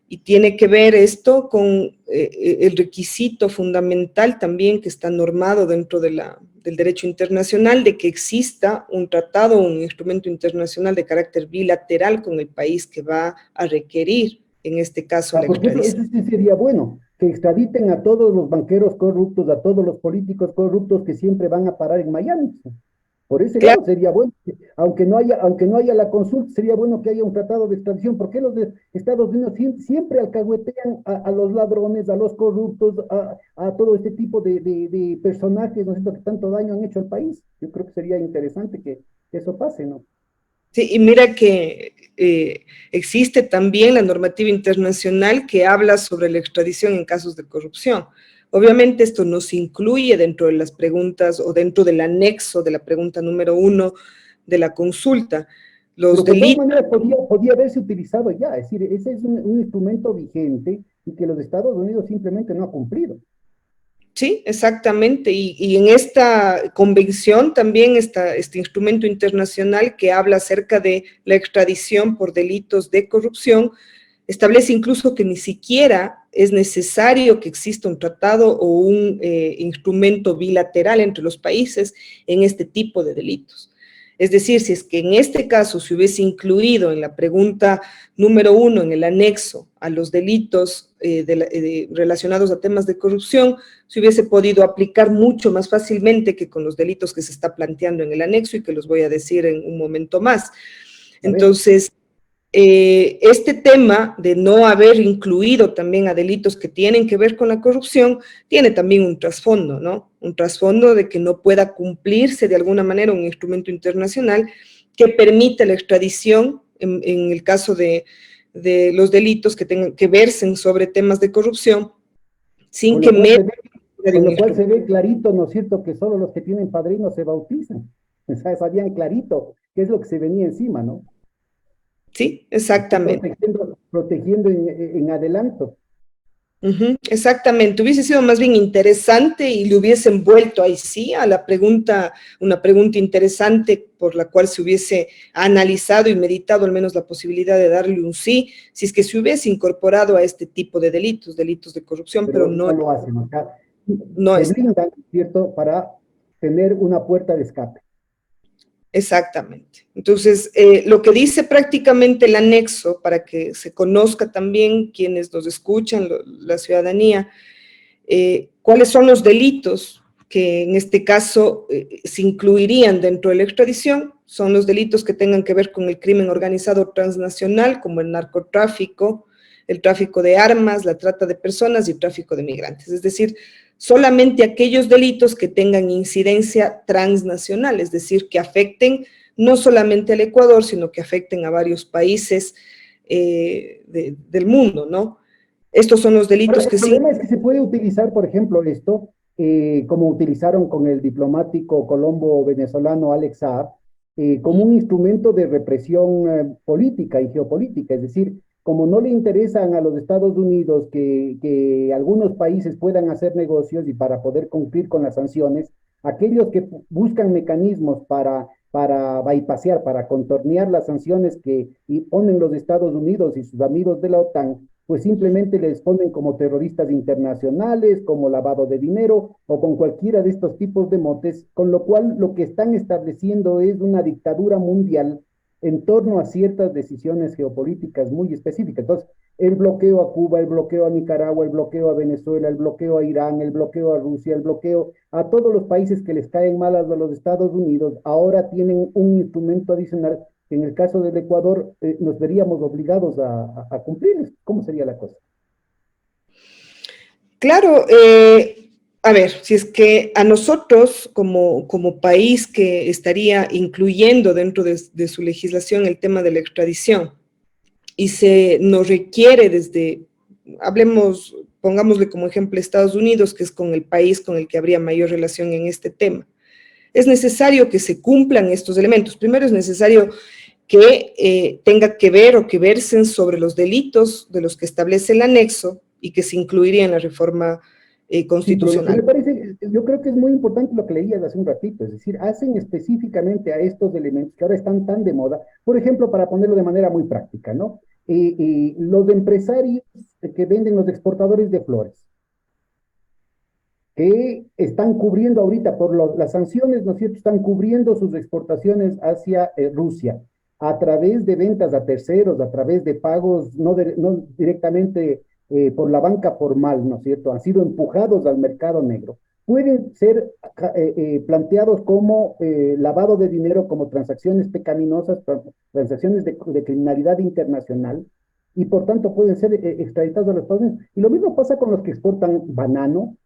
Y tiene que ver esto con el requisito fundamental también que está normado dentro del derecho internacional de que exista un tratado, un instrumento internacional de carácter bilateral con el país que va a requerir, en este caso, la Porque eso extradición. sí sería bueno, que extraditen a todos los banqueros corruptos, a todos los políticos corruptos que siempre van a parar en Miami. Por ese Claro, lado sería bueno, aunque no haya la consulta, sería bueno que haya un tratado de extradición, porque los de Estados Unidos siempre alcahuetean a los ladrones, a los corruptos, a todo este tipo de personajes, ¿no es cierto?, que tanto daño han hecho al país. Yo creo que sería interesante que eso pase, ¿no? sí, y mira que existe también la normativa internacional que habla sobre la extradición en casos de corrupción. Obviamente esto no se incluye dentro de las preguntas o dentro del anexo de la pregunta número 1 de la consulta. Los Pero que de todas delitos. maneras podía haberse utilizado ya, es decir, ese es un instrumento vigente y que los Estados Unidos simplemente no ha cumplido. Sí, exactamente. Y en esta convención también está este instrumento internacional que habla acerca de la extradición por delitos de corrupción, establece incluso que ni siquiera es necesario que exista un tratado o un instrumento bilateral entre los países en este tipo de delitos. Es decir, si es que en este caso se hubiese incluido en la pregunta número 1, en el anexo, a los delitos relacionados a temas de corrupción, se hubiese podido aplicar mucho más fácilmente que con los delitos que se está planteando en el anexo y que los voy a decir en un momento más. A ver, Entonces, este tema de no haber incluido también a delitos que tienen que ver con la corrupción tiene también un trasfondo, ¿no? Un trasfondo de que no pueda cumplirse de alguna manera un instrumento internacional que permita la extradición en el caso de los delitos que versen sobre temas de corrupción sin con que lo cual medio se ve, de con un lo cual se instrumento. ve clarito, ¿no es cierto?, que solo los que tienen padrinos se bautizan. O sea, sabían clarito qué es lo que se venía encima, ¿no? Sí, Están exactamente. protegiendo en adelanto. Exactamente, hubiese sido más bien interesante y le hubiesen vuelto ahí sí a la pregunta, una pregunta interesante por la cual se hubiese analizado y meditado al menos la posibilidad de darle un sí, si es que se hubiese incorporado a este tipo de delitos, delitos de corrupción, pero Pero no, no lo hacen acá. no Se está. blindan, ¿cierto?, para tener una puerta de escape. Exactamente. Entonces, lo que dice prácticamente el anexo, para que se conozca también quienes nos escuchan, la ciudadanía, cuáles son los delitos que en este caso se incluirían dentro de la extradición, son los delitos que tengan que ver con el crimen organizado transnacional, como el narcotráfico, el tráfico de armas, la trata de personas y el tráfico de migrantes. Es decir, solamente aquellos delitos que tengan incidencia transnacional, es decir, que afecten no solamente al Ecuador, sino que afecten a varios países del mundo, ¿no? Estos son los Ahora, delitos el que sí. problema es que se puede utilizar, por ejemplo, esto, como utilizaron con el diplomático colombo-venezolano Alex Saab, como un instrumento de represión política y geopolítica. Es decir, como no le interesan a los Estados Unidos que algunos países puedan hacer negocios y para poder cumplir con las sanciones, aquellos que buscan mecanismos para bypassear, para contornear las sanciones que ponen los Estados Unidos y sus amigos de la OTAN, pues simplemente les ponen como terroristas internacionales, como lavado de dinero o con cualquiera de estos tipos de motes, con lo cual lo que están estableciendo es una dictadura mundial en torno a ciertas decisiones geopolíticas muy específicas. Entonces, el bloqueo a Cuba, el bloqueo a Nicaragua, el bloqueo a Venezuela, el bloqueo a Irán, el bloqueo a Rusia, el bloqueo a todos los países que les caen mal a los Estados Unidos, ahora tienen un instrumento adicional que en el caso del Ecuador nos veríamos obligados a cumplir. ¿Cómo sería la cosa? Claro, a ver, si es que a nosotros como país que estaría incluyendo dentro de su legislación el tema de la extradición y se nos requiere desde, hablemos, pongámosle como ejemplo Estados Unidos, que es con el país con el que habría mayor relación en este tema, es necesario que se cumplan estos elementos. Primero es necesario que tenga que ver o que versen sobre los delitos de los que establece el anexo y que se incluiría en la reforma Sí, pero lo que me constitucional. parece, yo creo que es muy importante lo que leías hace un ratito, es decir, hacen específicamente a estos elementos que ahora están tan de moda, por ejemplo, para ponerlo de manera muy práctica, ¿no? Los empresarios que venden los exportadores de flores, que están cubriendo ahorita por las sanciones, ¿no es cierto? Están cubriendo sus exportaciones hacia Rusia a través de ventas a terceros, a través de pagos no directamente por la banca formal, ¿no es cierto? Han sido empujados al mercado negro. Pueden ser planteados como lavado de dinero, como transacciones pecaminosas, transacciones de criminalidad internacional, y por tanto pueden ser extraditados a los Estados Unidos. Y lo mismo pasa con los que exportan banano.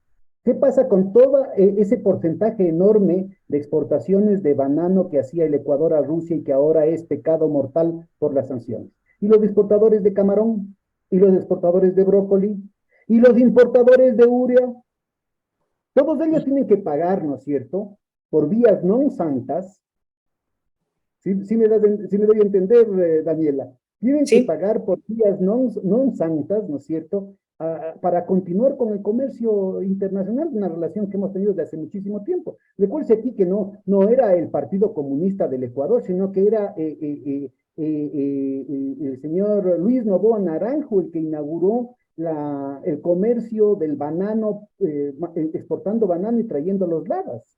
¿Qué pasa con todo ese porcentaje enorme de exportaciones de banano que hacía el Ecuador a Rusia y que ahora es pecado mortal por las sanciones? Y los exportadores de camarón, y los exportadores de brócoli, y los importadores de urea, todos ellos tienen que pagar, ¿no es cierto?, por vías no santas. Sí me doy a entender, Daniela. Tienen que ¿Sí? pagar por vías no santas, ¿no es cierto?, para continuar con el comercio internacional, una relación que hemos tenido desde hace muchísimo tiempo. Recuerde aquí que no era el Partido Comunista del Ecuador, sino que era el señor Luis Noboa Naranjo el que inauguró el comercio del banano, exportando banano y trayendo los lavas.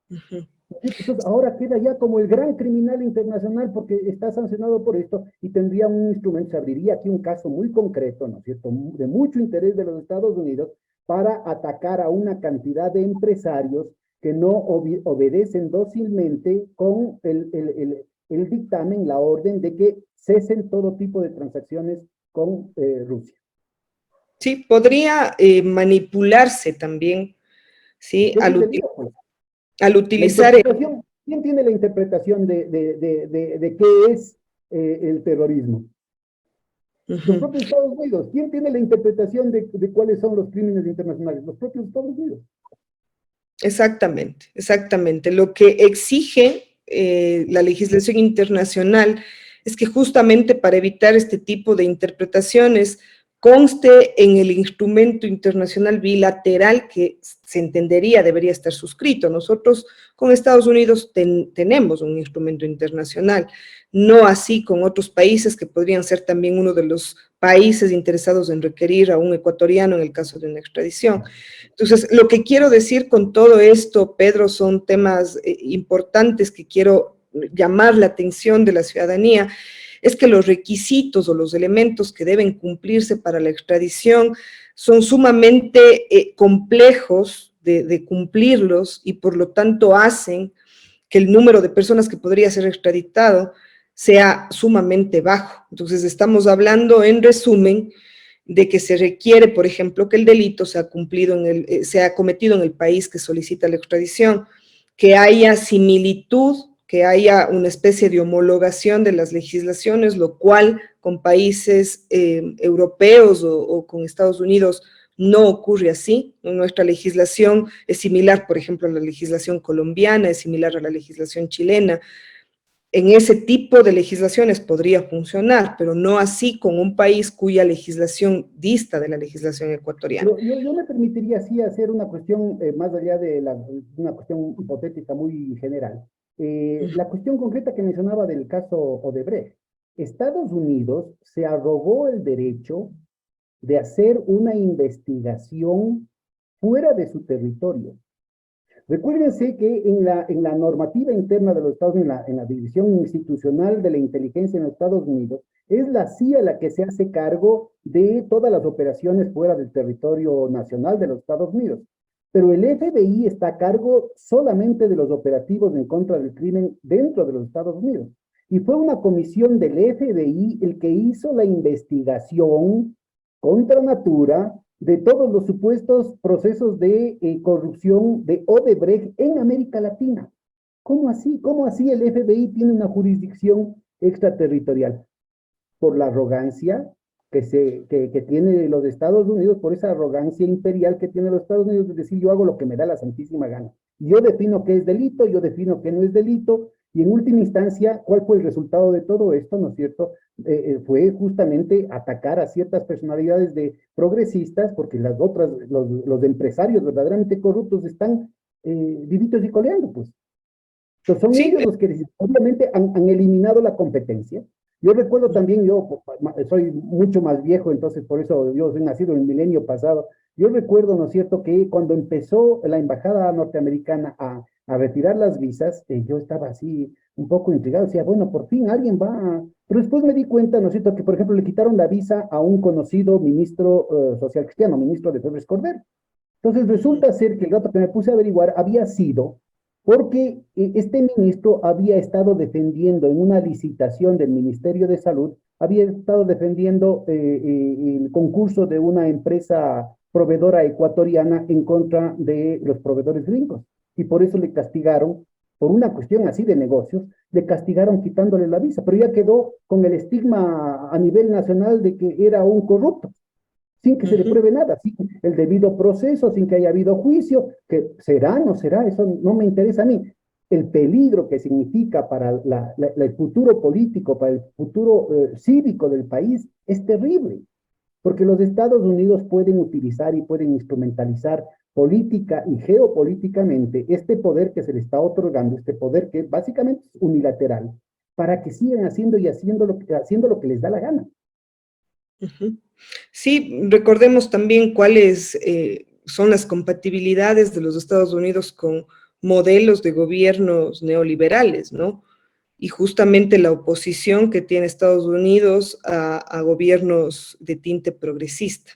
Ujú. Entonces ahora queda ya como el gran criminal internacional porque está sancionado por esto y tendría un instrumento, se abriría aquí un caso muy concreto, ¿no es cierto?, de mucho interés de los Estados Unidos para atacar a una cantidad de empresarios que no obedecen dócilmente con el dictamen, la orden de que cesen todo tipo de transacciones con Rusia. Sí, podría manipularse también, ¿sí? ¿Qué sucedería, pues? Al La utilizar interpretación, ¿quién tiene la interpretación de qué es el terrorismo? Los ujú. propios Estados Unidos. ¿Quién tiene la interpretación de cuáles son los crímenes internacionales? Los propios Estados Unidos. Exactamente, exactamente. Lo que exige la legislación internacional es que justamente para evitar este tipo de interpretaciones, conste en el instrumento internacional bilateral que se entendería debería estar suscrito. Nosotros con Estados Unidos tenemos un instrumento internacional, no así con otros países que podrían ser también uno de los países interesados en requerir a un ecuatoriano en el caso de una extradición. Entonces, lo que quiero decir con todo esto, Pedro, son temas importantes que quiero llamar la atención de la ciudadanía, es que los requisitos o los elementos que deben cumplirse para la extradición son sumamente complejos de cumplirlos y por lo tanto hacen que el número de personas que podría ser extraditado sea sumamente bajo. Entonces estamos hablando en resumen de que se requiere, por ejemplo, que el delito sea cometido en el país que solicita la extradición, que haya similitud, que haya una especie de homologación de las legislaciones, lo cual con países europeos o con Estados Unidos no ocurre así. Nuestra legislación es similar, por ejemplo, a la legislación colombiana, es similar a la legislación chilena. En ese tipo de legislaciones podría funcionar, pero no así con un país cuya legislación dista de la legislación ecuatoriana. Pero yo me permitiría así hacer una cuestión más allá de una cuestión hipotética muy general. La cuestión concreta que mencionaba del caso Odebrecht. Estados Unidos se arrogó el derecho de hacer una investigación fuera de su territorio. Recuérdense que en la normativa interna de los Estados Unidos, en la división institucional de la inteligencia en los Estados Unidos, es la CIA la que se hace cargo de todas las operaciones fuera del territorio nacional de los Estados Unidos. Pero el FBI está a cargo solamente de los operativos en contra del crimen dentro de los Estados Unidos. Y fue una comisión del FBI el que hizo la investigación contra natura de todos los supuestos procesos de corrupción de Odebrecht en América Latina. ¿Cómo así? ¿Cómo así el FBI tiene una jurisdicción extraterritorial? Por la arrogancia que tiene los Estados Unidos, por esa arrogancia imperial que tiene los Estados Unidos, de decir yo hago lo que me da la santísima gana. Yo defino qué es delito, yo defino qué no es delito, y en última instancia, ¿cuál fue el resultado de todo esto? ¿No es cierto? Fue justamente atacar a ciertas personalidades progresistas, porque las otras, los empresarios verdaderamente corruptos están vivitos y coleando, pues. Entonces son ellos los que obviamente han eliminado la competencia. Yo recuerdo también, yo soy mucho más viejo, entonces por eso yo soy nacido en el milenio pasado. Yo recuerdo, ¿no es cierto?, que cuando empezó la embajada norteamericana a retirar las visas, yo estaba así un poco intrigado, decía, bueno, por fin alguien va. Pero después me di cuenta, ¿no es cierto?, que por ejemplo le quitaron la visa a un conocido ministro social cristiano, ministro de Febres Cordero. Entonces resulta ser que el rato que me puse a averiguar había sido porque este ministro había estado defendiendo en una licitación del Ministerio de Salud, había estado defendiendo el concurso de una empresa proveedora ecuatoriana en contra de los proveedores gringos. Y por eso le castigaron, por una cuestión así de negocios, le castigaron quitándole la visa, pero ya quedó con el estigma a nivel nacional de que era un corrupto, sin que se le pruebe nada, sin el debido proceso, sin que haya habido juicio, que será, no será, eso no me interesa a mí. El peligro que significa para el futuro político, para el futuro cívico del país, es terrible, porque los Estados Unidos pueden utilizar y pueden instrumentalizar política y geopolíticamente este poder que se le está otorgando, este poder que básicamente es unilateral, para que sigan haciendo y haciendo lo que les da la gana. Sí, recordemos también cuáles son las compatibilidades de los Estados Unidos con modelos de gobiernos neoliberales, ¿no? Y justamente la oposición que tiene Estados Unidos a gobiernos de tinte progresista.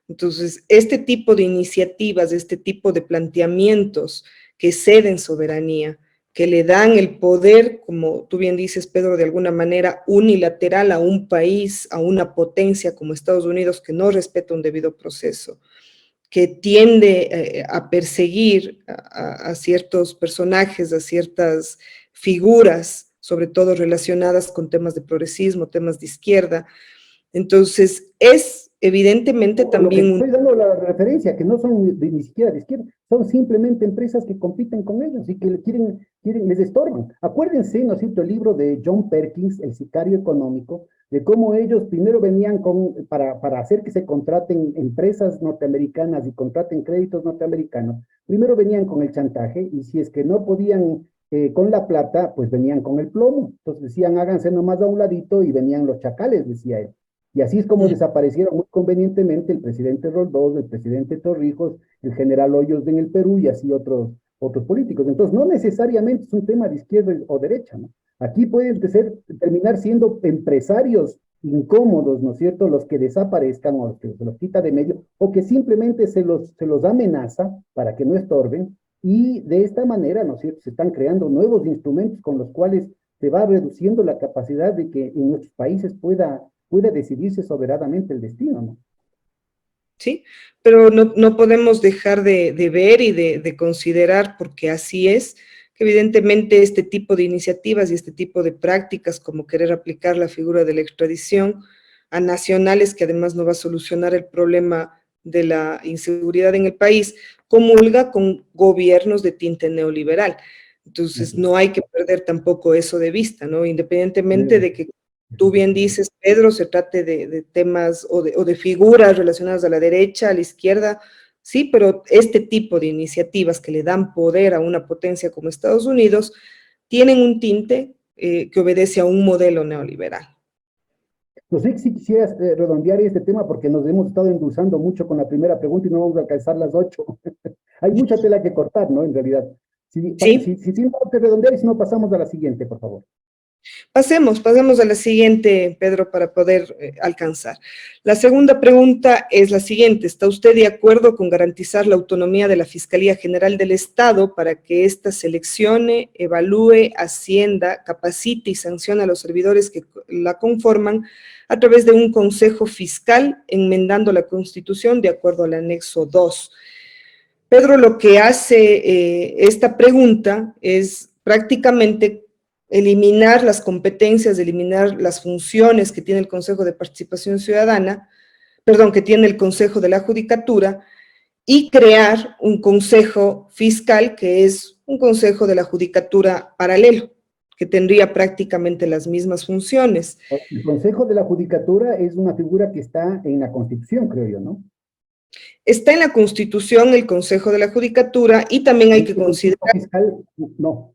Entonces, este tipo de iniciativas, este tipo de planteamientos que ceden soberanía, que le dan el poder, como tú bien dices, Pedro, de alguna manera unilateral a un país, a una potencia como Estados Unidos que no respeta un debido proceso, que tiende a perseguir a ciertos personajes, a ciertas figuras, sobre todo relacionadas con temas de progresismo, temas de izquierda. Entonces, es evidentemente Lo que también estoy dando la referencia, que no son ni siquiera de izquierda, son simplemente empresas que compiten con ellos y que les estorban. Acuérdense, ¿no es cierto?, el libro de John Perkins, El sicario económico, de cómo ellos primero venían para hacer que se contraten empresas norteamericanas y contraten créditos norteamericanos, primero venían con el chantaje y si es que no podían con la plata, pues venían con el plomo. Entonces decían, háganse nomás a un ladito y venían los chacales, decía él. Y así es como desaparecieron muy convenientemente el presidente Roldós, el presidente Torrijos, el general Hoyos en el Perú y así otros políticos. Entonces, no necesariamente es un tema de izquierda o derecha, ¿no? Aquí pueden terminar siendo empresarios incómodos, ¿no es cierto?, los que desaparezcan o los que se los quita de medio, o que simplemente se los amenaza para que no estorben, y de esta manera, ¿no es cierto?, se están creando nuevos instrumentos con los cuales se va reduciendo la capacidad de que en nuestros países pueda decidirse soberanamente el destino, ¿no? ¿sí? Pero no podemos dejar de ver y de considerar, porque así es, que evidentemente este tipo de iniciativas y este tipo de prácticas, como querer aplicar la figura de la extradición a nacionales, que además no va a solucionar el problema de la inseguridad en el país, comulga con gobiernos de tinte neoliberal. Entonces, no hay que perder tampoco eso de vista, ¿no? Independientemente de que tú bien dices, Pedro, se trate de temas o de figuras relacionadas a la derecha, a la izquierda, sí, pero este tipo de iniciativas que le dan poder a una potencia como Estados Unidos tienen un tinte que obedece a un modelo neoliberal. No sé si quisieras redondear este tema porque nos hemos estado endulzando mucho con la primera pregunta y no vamos a alcanzar las 8. Hay mucha tela que cortar, ¿no? En realidad. Sí. Si tienes que redondear y si no, pasamos a la siguiente, por favor. Pasemos a la siguiente, Pedro, para poder alcanzar. La segunda pregunta es la siguiente: ¿está usted de acuerdo con garantizar la autonomía de la Fiscalía General del Estado para que ésta seleccione, evalúe, ascienda, capacite y sancione a los servidores que la conforman a través de un consejo fiscal, enmendando la Constitución de acuerdo al anexo 2? Pedro, lo que hace esta pregunta es prácticamente eliminar las competencias, eliminar las funciones que tiene el Consejo de Participación Ciudadana, perdón, que tiene el Consejo de la Judicatura, y crear un consejo fiscal que es un consejo de la Judicatura paralelo, que tendría prácticamente las mismas funciones. El Consejo de la Judicatura es una figura que está en la Constitución, creo yo, ¿no? Está en la Constitución el Consejo de la Judicatura y también hay que considerar... Fiscal, no.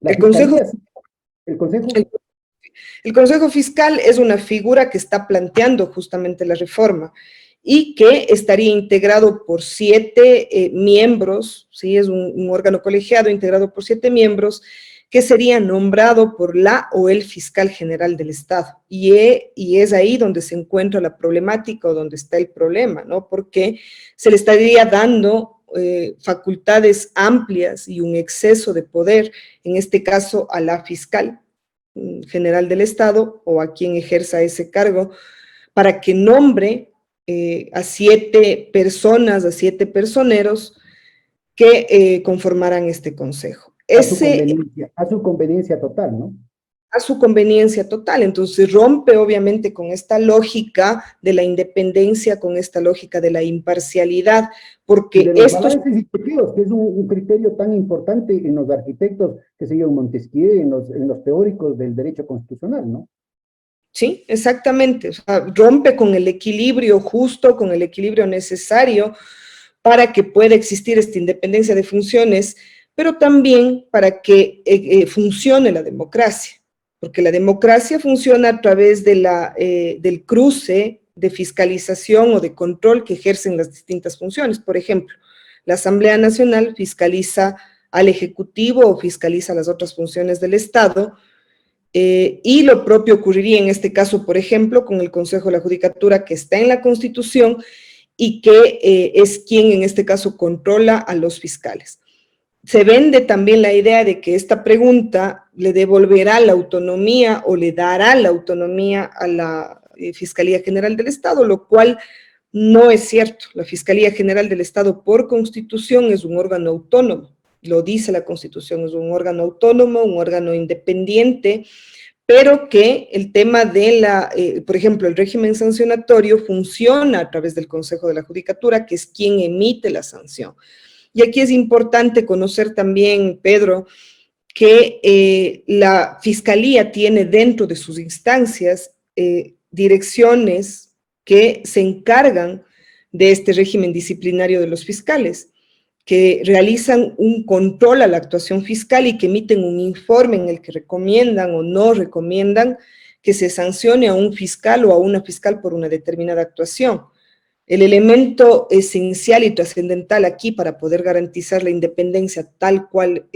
La El Consejo... Fiscalía, el Consejo... El Consejo Fiscal es una figura que está planteando justamente la reforma y que estaría integrado por 7 miembros, ¿sí? Es un órgano colegiado integrado por 7 miembros que sería nombrado por la o el fiscal general del Estado. Y es ahí donde se encuentra la problemática o donde está el problema, ¿no? Porque se le estaría dando facultades amplias y un exceso de poder, en este caso a la fiscal general del Estado o a quien ejerza ese cargo, para que nombre a 7 personas, a 7 personeros que conformaran este consejo. A su conveniencia total, ¿no? A su conveniencia total. Entonces rompe obviamente con esta lógica de la independencia, con esta lógica de la imparcialidad, porque de los balances y chequeos, que es un criterio tan importante en los arquitectos, que se llama Montesquieu, en los teóricos del derecho constitucional, ¿no? Sí, exactamente. O sea, rompe con el equilibrio justo, con el equilibrio necesario para que pueda existir esta independencia de funciones, pero también para que funcione la democracia, porque la democracia funciona a través del cruce de fiscalización o de control que ejercen las distintas funciones. Por ejemplo, la Asamblea Nacional fiscaliza al Ejecutivo o fiscaliza las otras funciones del Estado, y lo propio ocurriría en este caso, por ejemplo, con el Consejo de la Judicatura, que está en la Constitución y que es quien en este caso controla a los fiscales. Se vende también la idea de que esta pregunta le devolverá la autonomía o le dará la autonomía a la Fiscalía General del Estado, lo cual no es cierto. La Fiscalía General del Estado por Constitución es un órgano autónomo, lo dice la Constitución, es un órgano autónomo, un órgano independiente, pero que el tema de por ejemplo, el régimen sancionatorio funciona a través del Consejo de la Judicatura, que es quien emite la sanción. Y aquí es importante conocer también, Pedro, que la Fiscalía tiene dentro de sus instancias direcciones que se encargan de este régimen disciplinario de los fiscales, que realizan un control a la actuación fiscal y que emiten un informe en el que recomiendan o no recomiendan que se sancione a un fiscal o a una fiscal por una determinada actuación. El elemento esencial y trascendental aquí para poder garantizar la independencia tal cual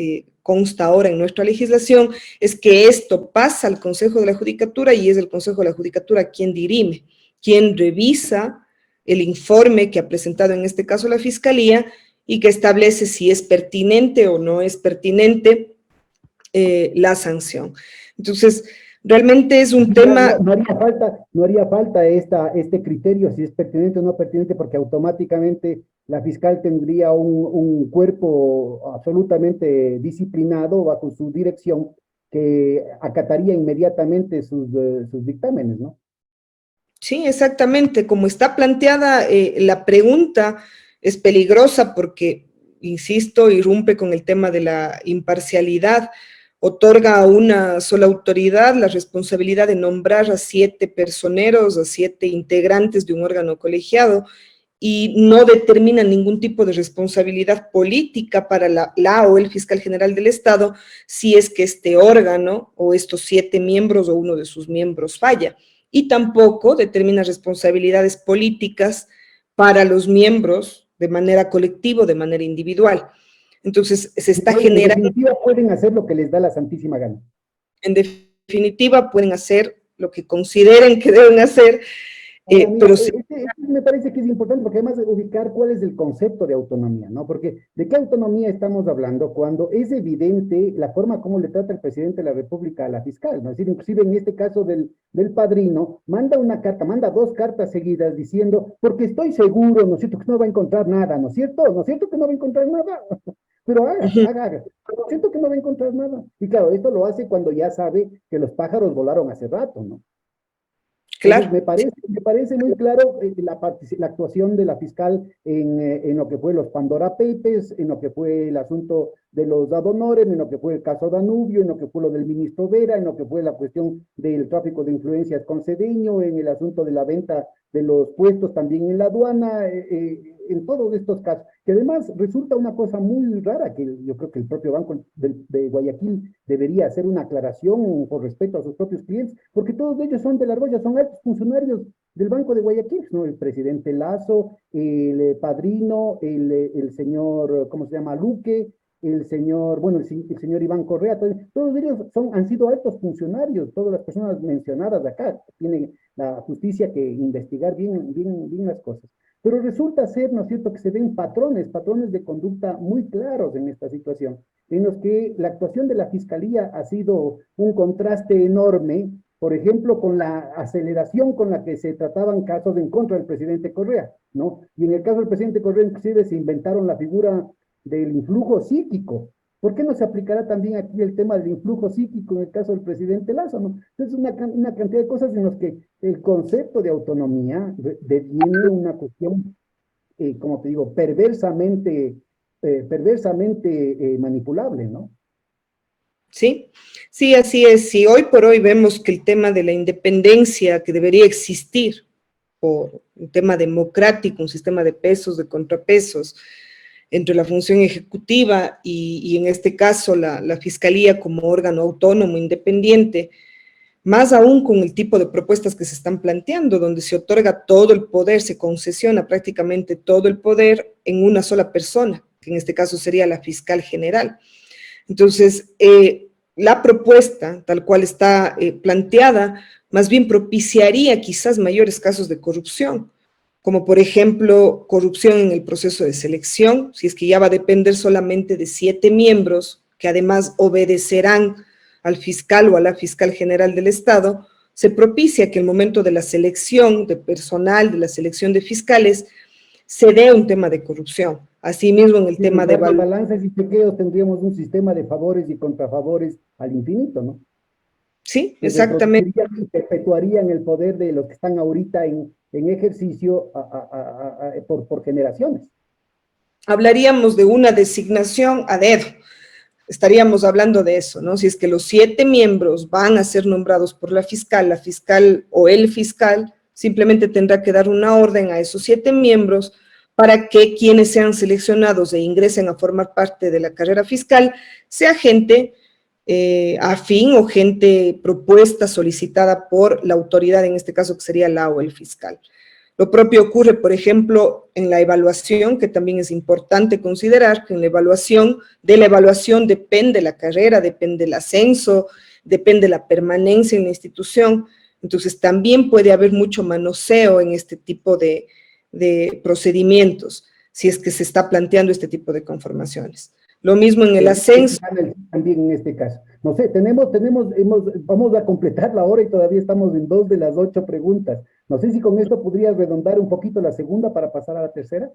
consta ahora en nuestra legislación es que esto pasa al Consejo de la Judicatura y es el Consejo de la Judicatura quien dirime, quien revisa el informe que ha presentado en este caso la Fiscalía y que establece si es pertinente o no es pertinente la sanción. Entonces, realmente es un tema... No haría falta este criterio, si es pertinente o no pertinente, porque automáticamente la fiscal tendría un cuerpo absolutamente disciplinado bajo su dirección que acataría inmediatamente sus dictámenes, ¿no? Sí, exactamente. Como está planteada la pregunta, es peligrosa porque, insisto, irrumpe con el tema de la imparcialidad, otorga a una sola autoridad la responsabilidad de nombrar a 7 personeros, a 7 integrantes de un órgano colegiado, y no determina ningún tipo de responsabilidad política para la o el fiscal general del Estado si es que este órgano o estos 7 miembros o uno de sus miembros falla. Y tampoco determina responsabilidades políticas para los miembros de manera colectiva o de manera individual. Entonces, se está generando... En definitiva, pueden hacer lo que les da la santísima gana. En definitiva, pueden hacer lo que consideren que deben hacer, Ahora, mira, pero sí. me parece que es importante porque además de ubicar cuál es el concepto de autonomía, ¿no? Porque ¿de qué autonomía estamos hablando cuando es evidente la forma como le trata el presidente de la República a la fiscal, ¿no? Es decir, inclusive en este caso del padrino, manda una carta, manda 2 cartas seguidas diciendo, porque estoy seguro, ¿no es cierto?, que no va a encontrar nada, ¿no es cierto? ¿No es cierto que no va a encontrar nada? Pero haga, pero siento que no va a encontrar nada. Y claro, esto lo hace cuando ya sabe que los pájaros volaron hace rato, ¿no? Claro. Me parece muy claro la actuación de la fiscal en lo que fue los Pandora Papers, en lo que fue el asunto de los ad honorem, en lo que fue el caso Danubio, en lo que fue lo del ministro Vera, en lo que fue la cuestión del tráfico de influencias con Cedeño, en el asunto de la venta de los puestos también en la aduana, en todos estos casos, que además resulta una cosa muy rara, que yo creo que el propio Banco de Guayaquil debería hacer una aclaración por respeto a sus propios clientes, porque todos ellos son de la Argolla, son altos funcionarios del Banco de Guayaquil, ¿no? El presidente Lazo, el padrino, el señor, ¿cómo se llama? Luque, el señor, bueno, el señor Iván Correa, todos ellos han sido altos funcionarios, todas las personas mencionadas de acá, tienen la justicia que investigar bien las cosas. Pero resulta ser, ¿no es cierto?, que se ven patrones de conducta muy claros en esta situación, en los que la actuación de la Fiscalía ha sido un contraste enorme, por ejemplo, con la aceleración con la que se trataban casos en contra del presidente Correa, ¿no? Y en el caso del presidente Correa, inclusive, se inventaron la figura del influjo psíquico. ¿Por qué no se aplicará también aquí el tema del influjo psíquico en el caso del presidente Lazo, ¿no? Entonces, una cantidad de cosas en las que el concepto de autonomía deviene una cuestión, como te digo, perversamente manipulable, ¿no? Sí, sí, así es. Y hoy por hoy vemos que el tema de la independencia que debería existir por un tema democrático, un sistema de pesos, de contrapesos, entre la función ejecutiva y en este caso la Fiscalía como órgano autónomo, independiente, más aún con el tipo de propuestas que se están planteando, donde se otorga todo el poder, se concesiona prácticamente todo el poder en una sola persona, que en este caso sería la fiscal general. Entonces, la propuesta, tal cual está planteada, más bien propiciaría quizás mayores casos de corrupción, como por ejemplo corrupción en el proceso de selección, si es que ya va a depender solamente de 7 miembros, que además obedecerán al fiscal o a la fiscal general del Estado, se propicia que el momento de la selección de personal, de la selección de fiscales, se dé un tema de corrupción. Asimismo, en el tema de balances y chequeos tendríamos un sistema de favores y contrafavores al infinito, ¿no? Sí, que exactamente. reproducirían y perpetuarían el poder de los que están ahorita en ejercicio por generaciones. Hablaríamos de una designación a dedo. Estaríamos hablando de eso, ¿no? Si es que los 7 miembros van a ser nombrados por la fiscal o el fiscal, simplemente tendrá que dar una orden a esos 7 miembros para que quienes sean seleccionados e ingresen a formar parte de la carrera fiscal sea gente afín o gente propuesta, solicitada por la autoridad, en este caso que sería la o el fiscal. Lo propio ocurre, por ejemplo, en la evaluación, que también es importante considerar que en la evaluación, de la evaluación depende la carrera, depende el ascenso, depende la permanencia en la institución. Entonces, también puede haber mucho manoseo en este tipo de procedimientos, si es que se está planteando este tipo de conformaciones. Lo mismo en el ascenso. También en este caso. No sé, vamos a completar la hora y todavía estamos en 2 de las 8 preguntas. No sé si con esto podrías redondar un poquito la segunda para pasar a la tercera.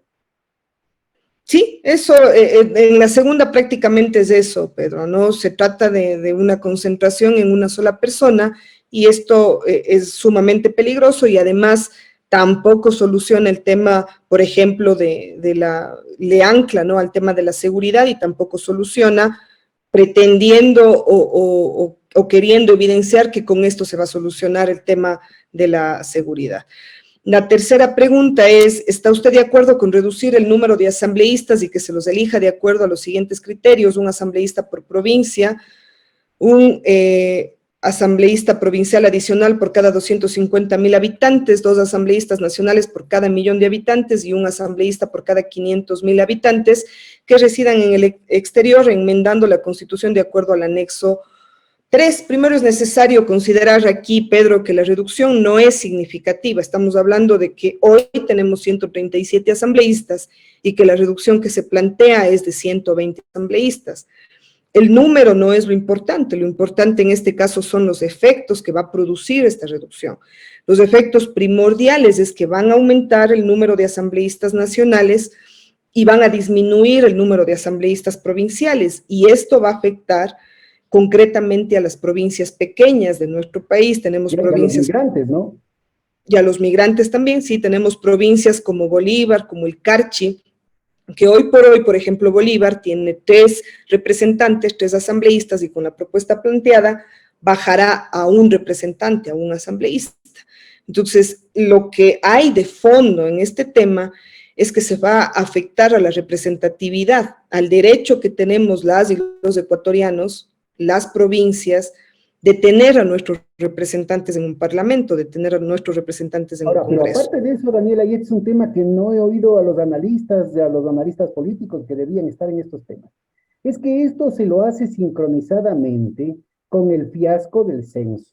Sí, eso, en la segunda prácticamente es eso, Pedro, ¿no? Se trata de una concentración en una sola persona y esto es sumamente peligroso y además tampoco soluciona el tema, por ejemplo, le ancla, ¿no?, al tema de la seguridad y tampoco soluciona pretendiendo o queriendo evidenciar que con esto se va a solucionar el tema de la seguridad. La tercera pregunta es, ¿está usted de acuerdo con reducir el número de asambleístas y que se los elija de acuerdo a los siguientes criterios? Un asambleísta por provincia, un asambleísta provincial adicional por cada 250,000 habitantes, 2 asambleístas nacionales por cada 1,000,000 de habitantes y un asambleísta por cada 500,000 habitantes que residan en el exterior, enmendando la Constitución de acuerdo al anexo 3. Primero es necesario considerar aquí, Pedro, que la reducción no es significativa. Estamos hablando de que hoy tenemos 137 asambleístas y que la reducción que se plantea es de 120 asambleístas. El número no es lo importante en este caso son los efectos que va a producir esta reducción. Los efectos primordiales es que van a aumentar el número de asambleístas nacionales y van a disminuir el número de asambleístas provinciales, y esto va a afectar concretamente a las provincias pequeñas de nuestro país. Tenemos y provincias... a los migrantes, ¿no? Y a los migrantes también, sí, tenemos provincias como Bolívar, como el Carchi, que hoy por hoy, por ejemplo, Bolívar tiene 3 representantes, 3 asambleístas, y con la propuesta planteada bajará a un representante, a un asambleísta. Entonces, lo que hay de fondo en este tema es que se va a afectar a la representatividad, al derecho que tenemos las y los ecuatorianos, las provincias, de tener a nuestros representantes en un parlamento, de tener a nuestros representantes en un Ahora, pero congreso. aparte de eso, Daniela, y este es un tema que no he oído a los analistas políticos que debían estar en estos temas, es que esto se lo hace sincronizadamente con el fiasco del censo.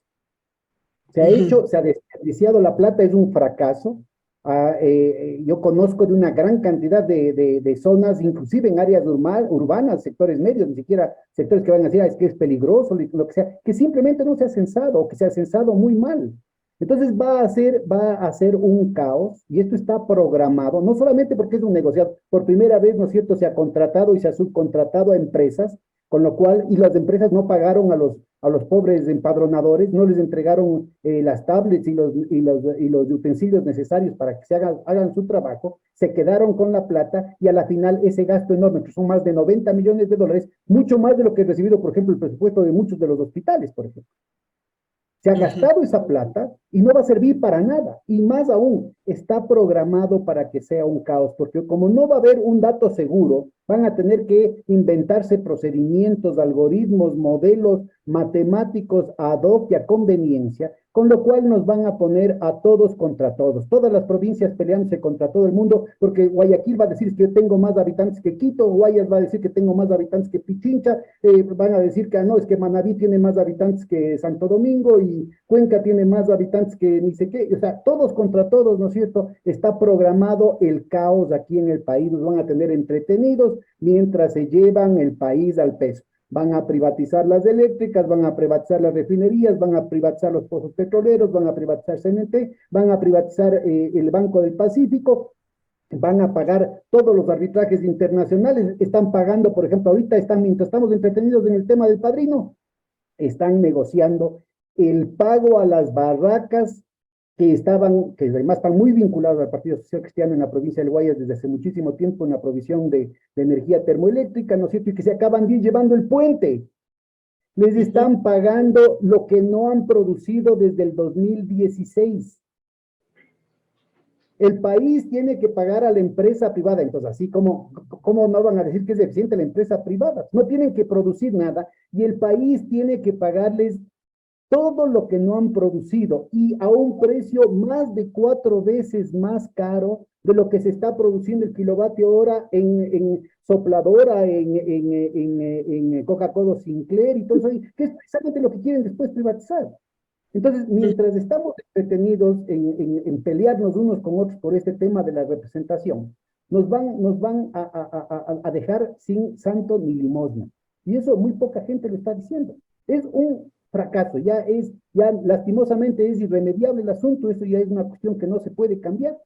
Se ha hecho, se ha desperdiciado la plata, es un fracaso. Yo conozco de una gran cantidad de zonas, inclusive en áreas urbanas, sectores medios, ni siquiera sectores que van a decir, es que es peligroso, lo que sea, que simplemente no se ha censado, o que se ha censado muy mal. Entonces va a ser un caos, y esto está programado, no solamente porque es un negociado, por primera vez, ¿no es cierto?, se ha contratado y se ha subcontratado a empresas, con lo cual, y las empresas no pagaron a los pobres empadronadores, no les entregaron las tablets y los utensilios necesarios para que hagan su trabajo, se quedaron con la plata, y a la final ese gasto enorme, que son más de 90 millones de dólares, mucho más de lo que ha recibido, por ejemplo, el presupuesto de muchos de los hospitales, por ejemplo. Se ha gastado esa plata y no va a servir para nada. Y más aún, está programado para que sea un caos, porque como no va a haber un dato seguro, van a tener que inventarse procedimientos, algoritmos, modelos matemáticos ad hoc y a conveniencia, con lo cual nos van a poner a todos contra todos. Todas las provincias peleándose contra todo el mundo, porque Guayaquil va a decir que yo tengo más habitantes que Quito, Guayas va a decir que tengo más habitantes que Pichincha, van a decir que no, es que Manabí tiene más habitantes que Santo Domingo, y Cuenca tiene más habitantes que ni sé qué. O sea, todos contra todos, ¿no es cierto? Está programado el caos aquí en el país. Nos van a tener entretenidos mientras se llevan el país al peso. Van a privatizar las eléctricas, van a privatizar las refinerías, van a privatizar los pozos petroleros, van a privatizar CNT, van a privatizar el Banco del Pacífico, van a pagar todos los arbitrajes internacionales. Están pagando, por ejemplo, ahorita mientras estamos entretenidos en el tema del padrino, están negociando el pago a las barracas que además están muy vinculadas al Partido Social Cristiano en la provincia del Guayas desde hace muchísimo tiempo en la provisión de energía termoeléctrica, ¿no es cierto? Y que se acaban de ir llevando el puente. Les están pagando lo que no han producido desde el 2016. El país tiene que pagar a la empresa privada, entonces así como no van a decir que es eficiente la empresa privada, no tienen que producir nada y el país tiene que pagarles todo lo que no han producido y a un precio más de 4 veces más caro de lo que se está produciendo el kilovatio hora en Sopladora, en Coca-Cola Sinclair y todo eso, que es precisamente lo que quieren después privatizar. Entonces, mientras estamos entretenidos en pelearnos unos con otros por este tema de la representación, nos van a dejar sin santo ni limosna. Y eso muy poca gente lo está diciendo. Es un fracaso, ya lastimosamente es irremediable el asunto, eso ya es una cuestión que no se puede cambiar.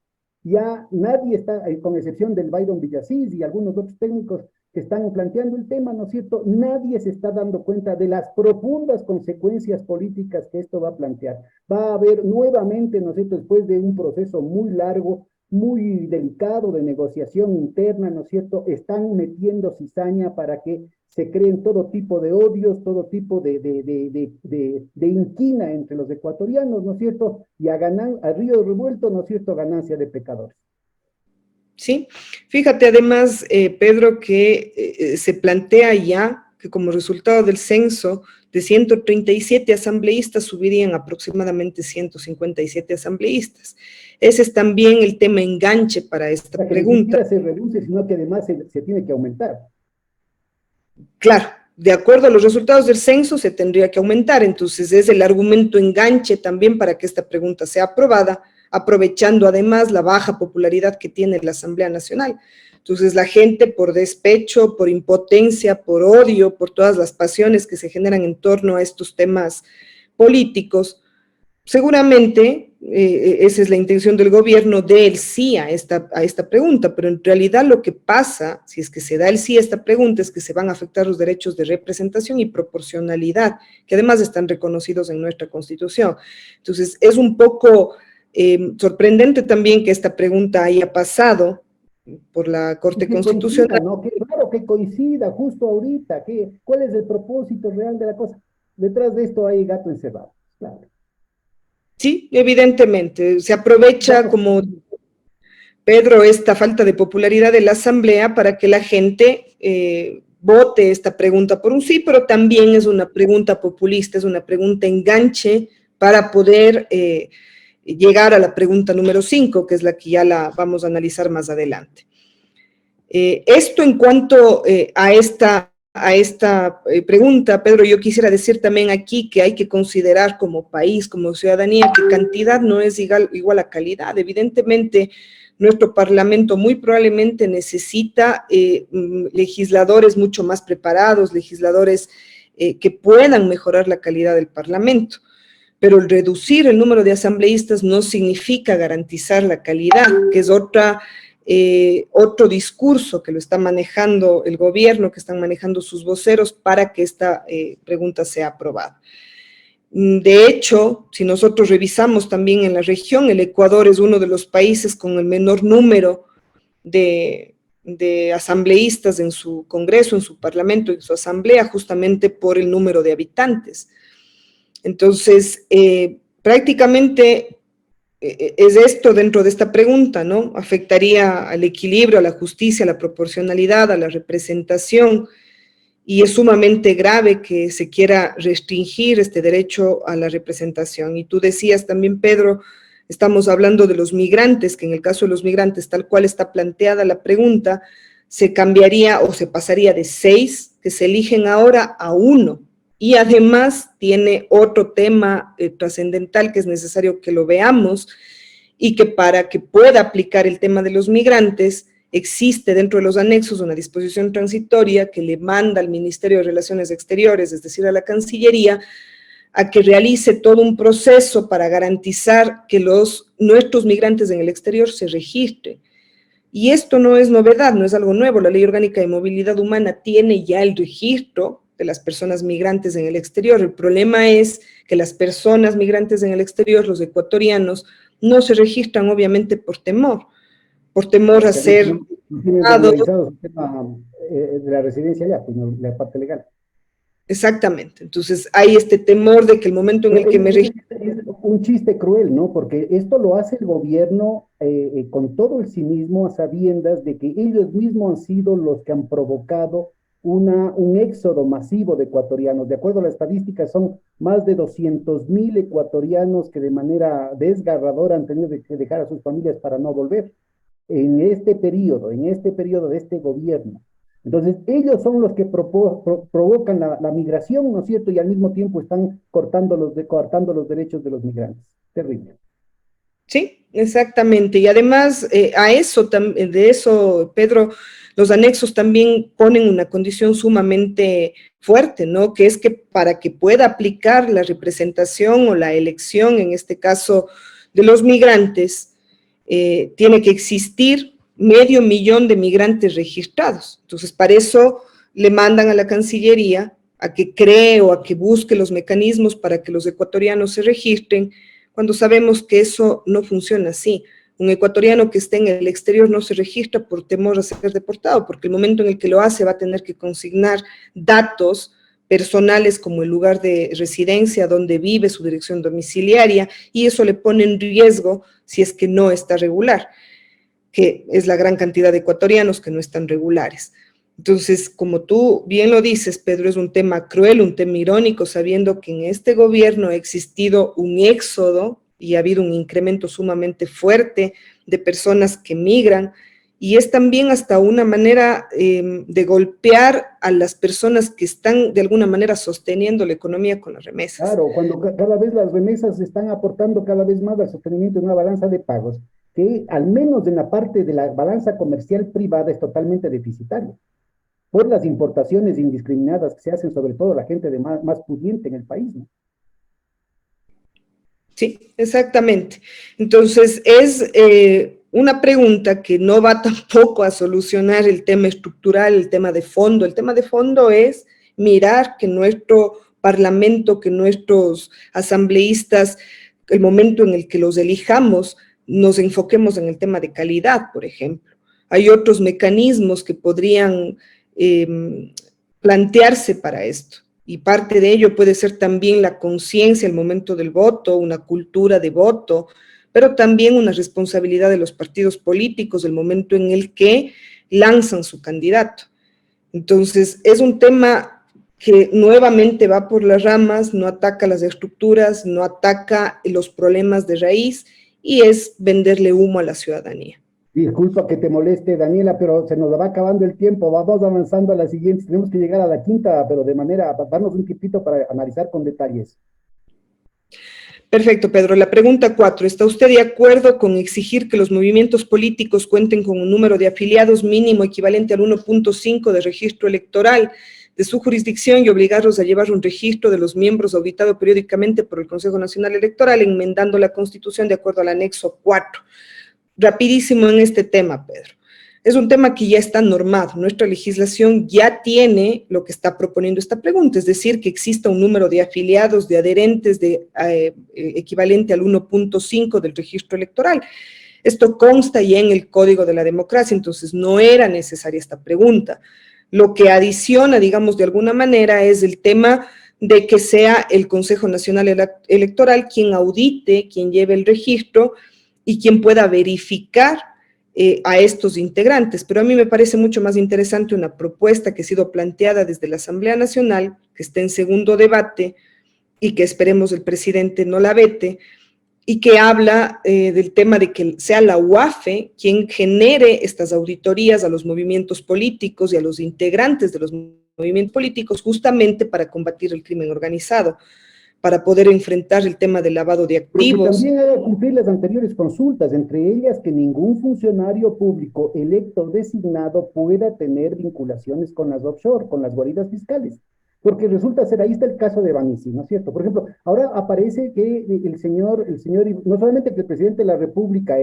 Ya nadie está, con excepción del Byron Villasís y algunos otros técnicos que están planteando el tema, ¿no es cierto? Nadie se está dando cuenta de las profundas consecuencias políticas que esto va a plantear. Va a haber nuevamente, ¿no es cierto?, después de un proceso muy largo, muy delicado de negociación interna, ¿no es cierto?, están metiendo cizaña para que se creen todo tipo de odios, todo tipo de inquina entre los ecuatorianos, ¿no es cierto?, y a río revuelto, ¿no es cierto?, ganancia de pecadores. Sí, fíjate además, Pedro, que se plantea ya que como resultado del censo de 137 asambleístas subirían aproximadamente 157 asambleístas. Ese es también el tema enganche para esta pregunta. Ni siquiera se reduce, sino que además se tiene que aumentar. Claro, de acuerdo a los resultados del censo se tendría que aumentar, entonces es el argumento enganche también para que esta pregunta sea aprobada, aprovechando además la baja popularidad que tiene la Asamblea Nacional. Entonces la gente por despecho, por impotencia, por odio, por todas las pasiones que se generan en torno a estos temas políticos, seguramente esa es la intención del gobierno de el sí a esta pregunta, pero en realidad lo que pasa, si es que se da el sí a esta pregunta, es que se van a afectar los derechos de representación y proporcionalidad, que además están reconocidos en nuestra Constitución. Entonces es un poco sorprendente también que esta pregunta haya pasado por la Corte Constitucional. ¿No? Qué raro que coincida justo ahorita, ¿cuál es el propósito real de la cosa? Detrás de esto hay gato encerrado, claro. Sí, evidentemente, se aprovecha como, Pedro, esta falta de popularidad de la Asamblea para que la gente vote esta pregunta por un sí, pero también es una pregunta populista, es una pregunta enganche para poder llegar a la pregunta número 5, que es la que ya la vamos a analizar más adelante. Esto en cuanto a esta pregunta, Pedro, yo quisiera decir también aquí que hay que considerar como país, como ciudadanía, que cantidad no es igual a calidad. Evidentemente, nuestro Parlamento muy probablemente necesita legisladores mucho más preparados, legisladores que puedan mejorar la calidad del Parlamento. Pero el reducir el número de asambleístas no significa garantizar la calidad, que es otro discurso que lo está manejando el gobierno, que están manejando sus voceros para que esta pregunta sea aprobada. De hecho, si nosotros revisamos también en la región, el Ecuador es uno de los países con el menor número de asambleístas en su Congreso, en su Parlamento, en su Asamblea, justamente por el número de habitantes. Entonces, prácticamente es esto dentro de esta pregunta, ¿no? Afectaría al equilibrio, a la justicia, a la proporcionalidad, a la representación, y es sumamente grave que se quiera restringir este derecho a la representación. Y tú decías también, Pedro, estamos hablando de los migrantes, que en el caso de los migrantes, tal cual está planteada la pregunta, se cambiaría o se pasaría de 6 que se eligen ahora a 1. Y además tiene otro tema trascendental que es necesario que lo veamos y que para que pueda aplicar el tema de los migrantes existe dentro de los anexos una disposición transitoria que le manda al Ministerio de Relaciones Exteriores, es decir, a la Cancillería, a que realice todo un proceso para garantizar que nuestros migrantes en el exterior se registren. Y esto no es novedad, no es algo nuevo, la Ley Orgánica de Movilidad Humana tiene ya el registro de las personas migrantes en el exterior. El problema es que las personas migrantes en el exterior, los ecuatorianos, no se registran obviamente por temor a Porque ser no tienen juzgados. regularizado el tema de la residencia allá, pues, no, la parte legal. Exactamente. Entonces hay este temor de que el momento en Pero el que me registro. es un chiste cruel, ¿no? Porque esto lo hace el gobierno con todo el cinismo, a sabiendas de que ellos mismos han sido los que han provocado un éxodo masivo de ecuatorianos. De acuerdo a las estadísticas, son más de 200.000 ecuatorianos que de manera desgarradora han tenido que dejar a sus familias para no volver en este periodo de este gobierno. Entonces, ellos son los que provocan la migración, ¿no es cierto? Y al mismo tiempo están cortando los derechos de los migrantes. Terrible. Sí, exactamente. Y además, de eso, Pedro, los anexos también ponen una condición sumamente fuerte, ¿no? Que es que para que pueda aplicar la representación o la elección, en este caso, de los migrantes, tiene que existir 500.000 de migrantes registrados. Entonces, para eso le mandan a la Cancillería a que cree o a que busque los mecanismos para que los ecuatorianos se registren, cuando sabemos que eso no funciona así. Un ecuatoriano que esté en el exterior no se registra por temor a ser deportado, porque el momento en el que lo hace va a tener que consignar datos personales como el lugar de residencia, donde vive, su dirección domiciliaria, y eso le pone en riesgo si es que no está regular, que es la gran cantidad de ecuatorianos que no están regulares. Entonces, como tú bien lo dices, Pedro, es un tema cruel, un tema irónico, sabiendo que en este gobierno ha existido un éxodo y ha habido un incremento sumamente fuerte de personas que migran, y es también hasta una manera de golpear a las personas que están de alguna manera sosteniendo la economía con las remesas. Claro, cuando cada vez las remesas están aportando cada vez más al sostenimiento de una balanza de pagos, que al menos en la parte de la balanza comercial privada es totalmente deficitaria, por las importaciones indiscriminadas que se hacen, sobre todo la gente de más pudiente en el país, ¿no? Sí, exactamente. Entonces, es una pregunta que no va tampoco a solucionar el tema estructural, el tema de fondo. El tema de fondo es mirar que nuestro parlamento, que nuestros asambleístas, el momento en el que los elijamos, nos enfoquemos en el tema de calidad, por ejemplo. Hay otros mecanismos que podrían plantearse para esto. Y parte de ello puede ser también la conciencia al momento del voto, una cultura de voto, pero también una responsabilidad de los partidos políticos el momento en el que lanzan su candidato. Entonces, es un tema que nuevamente va por las ramas, no ataca las estructuras, no ataca los problemas de raíz, y es venderle humo a la ciudadanía. Disculpa que te moleste, Daniela, pero se nos va acabando el tiempo. Vamos avanzando a la siguiente. Tenemos que llegar a la quinta, pero de manera, darnos un tipito para analizar con detalles. Perfecto, Pedro. La pregunta 4. ¿Está usted de acuerdo con exigir que los movimientos políticos cuenten con un número de afiliados mínimo equivalente al 1.5 de registro electoral de su jurisdicción y obligarlos a llevar un registro de los miembros auditado periódicamente por el Consejo Nacional Electoral, enmendando la Constitución de acuerdo al anexo 4? Rapidísimo en este tema, Pedro. Es un tema que ya está normado. Nuestra legislación ya tiene lo que está proponiendo esta pregunta, es decir, que exista un número de afiliados, de adherentes equivalente al 1.5 del registro electoral. Esto consta ya en el Código de la Democracia, entonces no era necesaria esta pregunta. Lo que adiciona, digamos, de alguna manera es el tema de que sea el Consejo Nacional Electoral quien audite, quien lleve el registro y quien pueda verificar a estos integrantes. Pero a mí me parece mucho más interesante una propuesta que ha sido planteada desde la Asamblea Nacional, que está en segundo debate y que esperemos el presidente no la vete, y que habla del tema de que sea la UAFE quien genere estas auditorías a los movimientos políticos y a los integrantes de los movimientos políticos, justamente para combatir el crimen organizado, para poder enfrentar el tema del lavado de activos. Pero que también hay que cumplir las anteriores consultas, entre ellas que ningún funcionario público electo o designado pueda tener vinculaciones con las offshore, con las guaridas fiscales. Porque resulta ser, ahí está el caso de Banisi, ¿no es cierto? Por ejemplo, ahora aparece que el señor, no solamente que el presidente de la República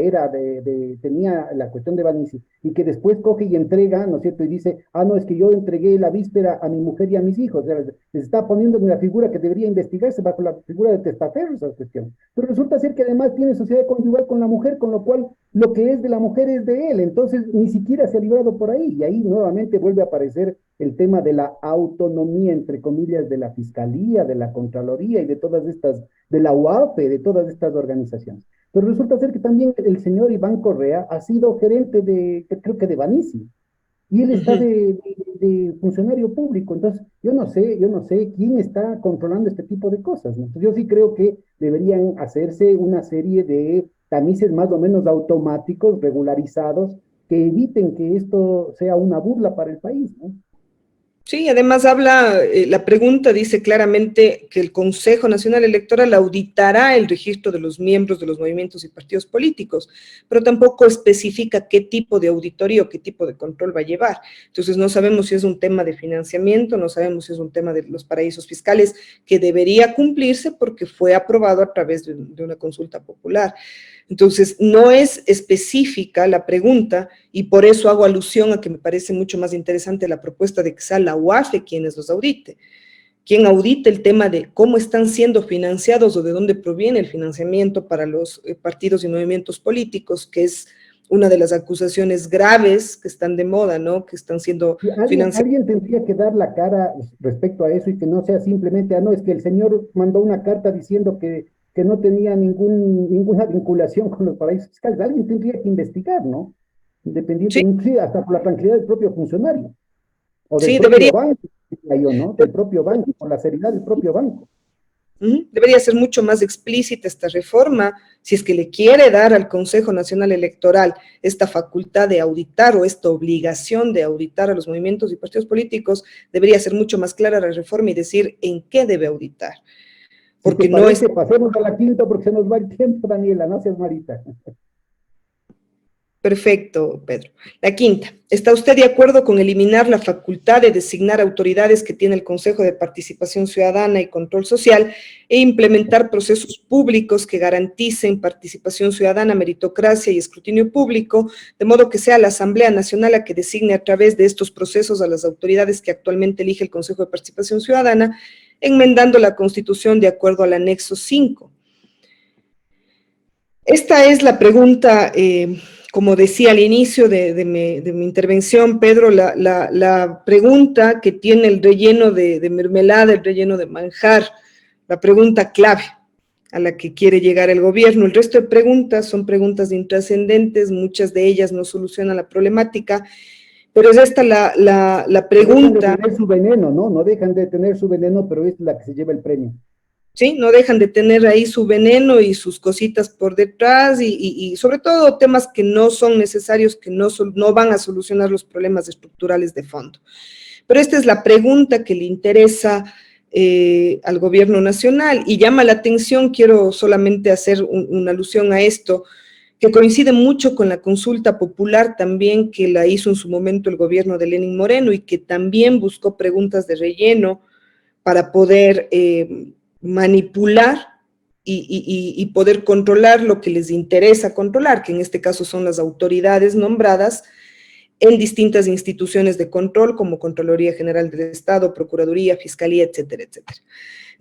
tenía la cuestión de Banisi, y que después coge y entrega, ¿no es cierto? Y dice, ah, no, es que yo entregué la víspera a mi mujer y a mis hijos. O sea, les está poniendo en la figura que debería investigarse bajo la figura de testaferro esa cuestión. Pero resulta ser que además tiene sociedad conyugal con la mujer, con lo cual lo que es de la mujer es de él. Entonces, ni siquiera se ha librado por ahí. Y ahí nuevamente vuelve a aparecer el tema de la autonomía, entre comillas, de la Fiscalía, de la Contraloría y de todas estas, de la UAPE, de todas estas organizaciones. Pero resulta ser que también el señor Iván Correa ha sido gerente creo que de Banisi, y él está de funcionario público. Entonces, yo no sé quién está controlando este tipo de cosas, ¿no? Entonces, yo sí creo que deberían hacerse una serie de tamices más o menos automáticos, regularizados, que eviten que esto sea una burla para el país, ¿no? Sí, además la pregunta dice claramente que el Consejo Nacional Electoral auditará el registro de los miembros de los movimientos y partidos políticos, pero tampoco especifica qué tipo de auditoría o qué tipo de control va a llevar. Entonces no sabemos si es un tema de financiamiento, no sabemos si es un tema de los paraísos fiscales, que debería cumplirse porque fue aprobado a través de una consulta popular. Entonces, no es específica la pregunta, y por eso hago alusión a que me parece mucho más interesante la propuesta de que sea la UAFE quienes los audite. Quien audite el tema de cómo están siendo financiados o de dónde proviene el financiamiento para los partidos y movimientos políticos, que es una de las acusaciones graves que están de moda, ¿no? Que están siendo financiados. Alguien tendría que dar la cara respecto a eso y que no sea simplemente, ah, no, es que el señor mandó una carta diciendo que no tenía ninguna vinculación con los paraísos fiscales. Alguien tendría que investigar, ¿no? Independiente, Sí, sí, hasta por la tranquilidad del propio funcionario, o del sí, propio debería. banco, diría yo, ¿no? Del propio banco, por la seriedad del propio banco. Debería ser mucho más explícita esta reforma, si es que le quiere dar al Consejo Nacional Electoral esta facultad de auditar o esta obligación de auditar a los movimientos y partidos políticos, debería ser mucho más clara la reforma y decir en qué debe auditar. Porque Si te no es... parece, pasemos a la quinta porque se nos va el tiempo, Daniela, no seas malita. Perfecto, Pedro. La quinta, ¿está usted de acuerdo con eliminar la facultad de designar autoridades que tiene el Consejo de Participación Ciudadana y Control Social e implementar procesos públicos que garanticen participación ciudadana, meritocracia y escrutinio público, de modo que sea la Asamblea Nacional la que designe a través de estos procesos a las autoridades que actualmente elige el Consejo de Participación Ciudadana, enmendando la Constitución de acuerdo al anexo 5? Esta es la pregunta, como decía al inicio de mi intervención, Pedro, la pregunta que tiene el relleno de mermelada, el relleno de manjar, la pregunta clave a la que quiere llegar el gobierno. El resto de preguntas son preguntas intrascendentes, muchas de ellas no solucionan la problemática, pero es esta la pregunta. No dejan de tener su veneno, ¿no? No dejan de tener su veneno, pero es la que se lleva el premio. ¿Sí? No dejan de tener ahí su veneno y sus cositas por detrás y sobre todo temas que no son necesarios, que no van a solucionar los problemas estructurales de fondo. Pero esta es la pregunta que le interesa al gobierno nacional y llama la atención, quiero solamente hacer una alusión a esto, que coincide mucho con la consulta popular también que la hizo en su momento el gobierno de Lenín Moreno y que también buscó preguntas de relleno para poder manipular y poder controlar lo que les interesa controlar, que en este caso son las autoridades nombradas en distintas instituciones de control, como Contraloría General del Estado, Procuraduría, Fiscalía, etcétera, etcétera.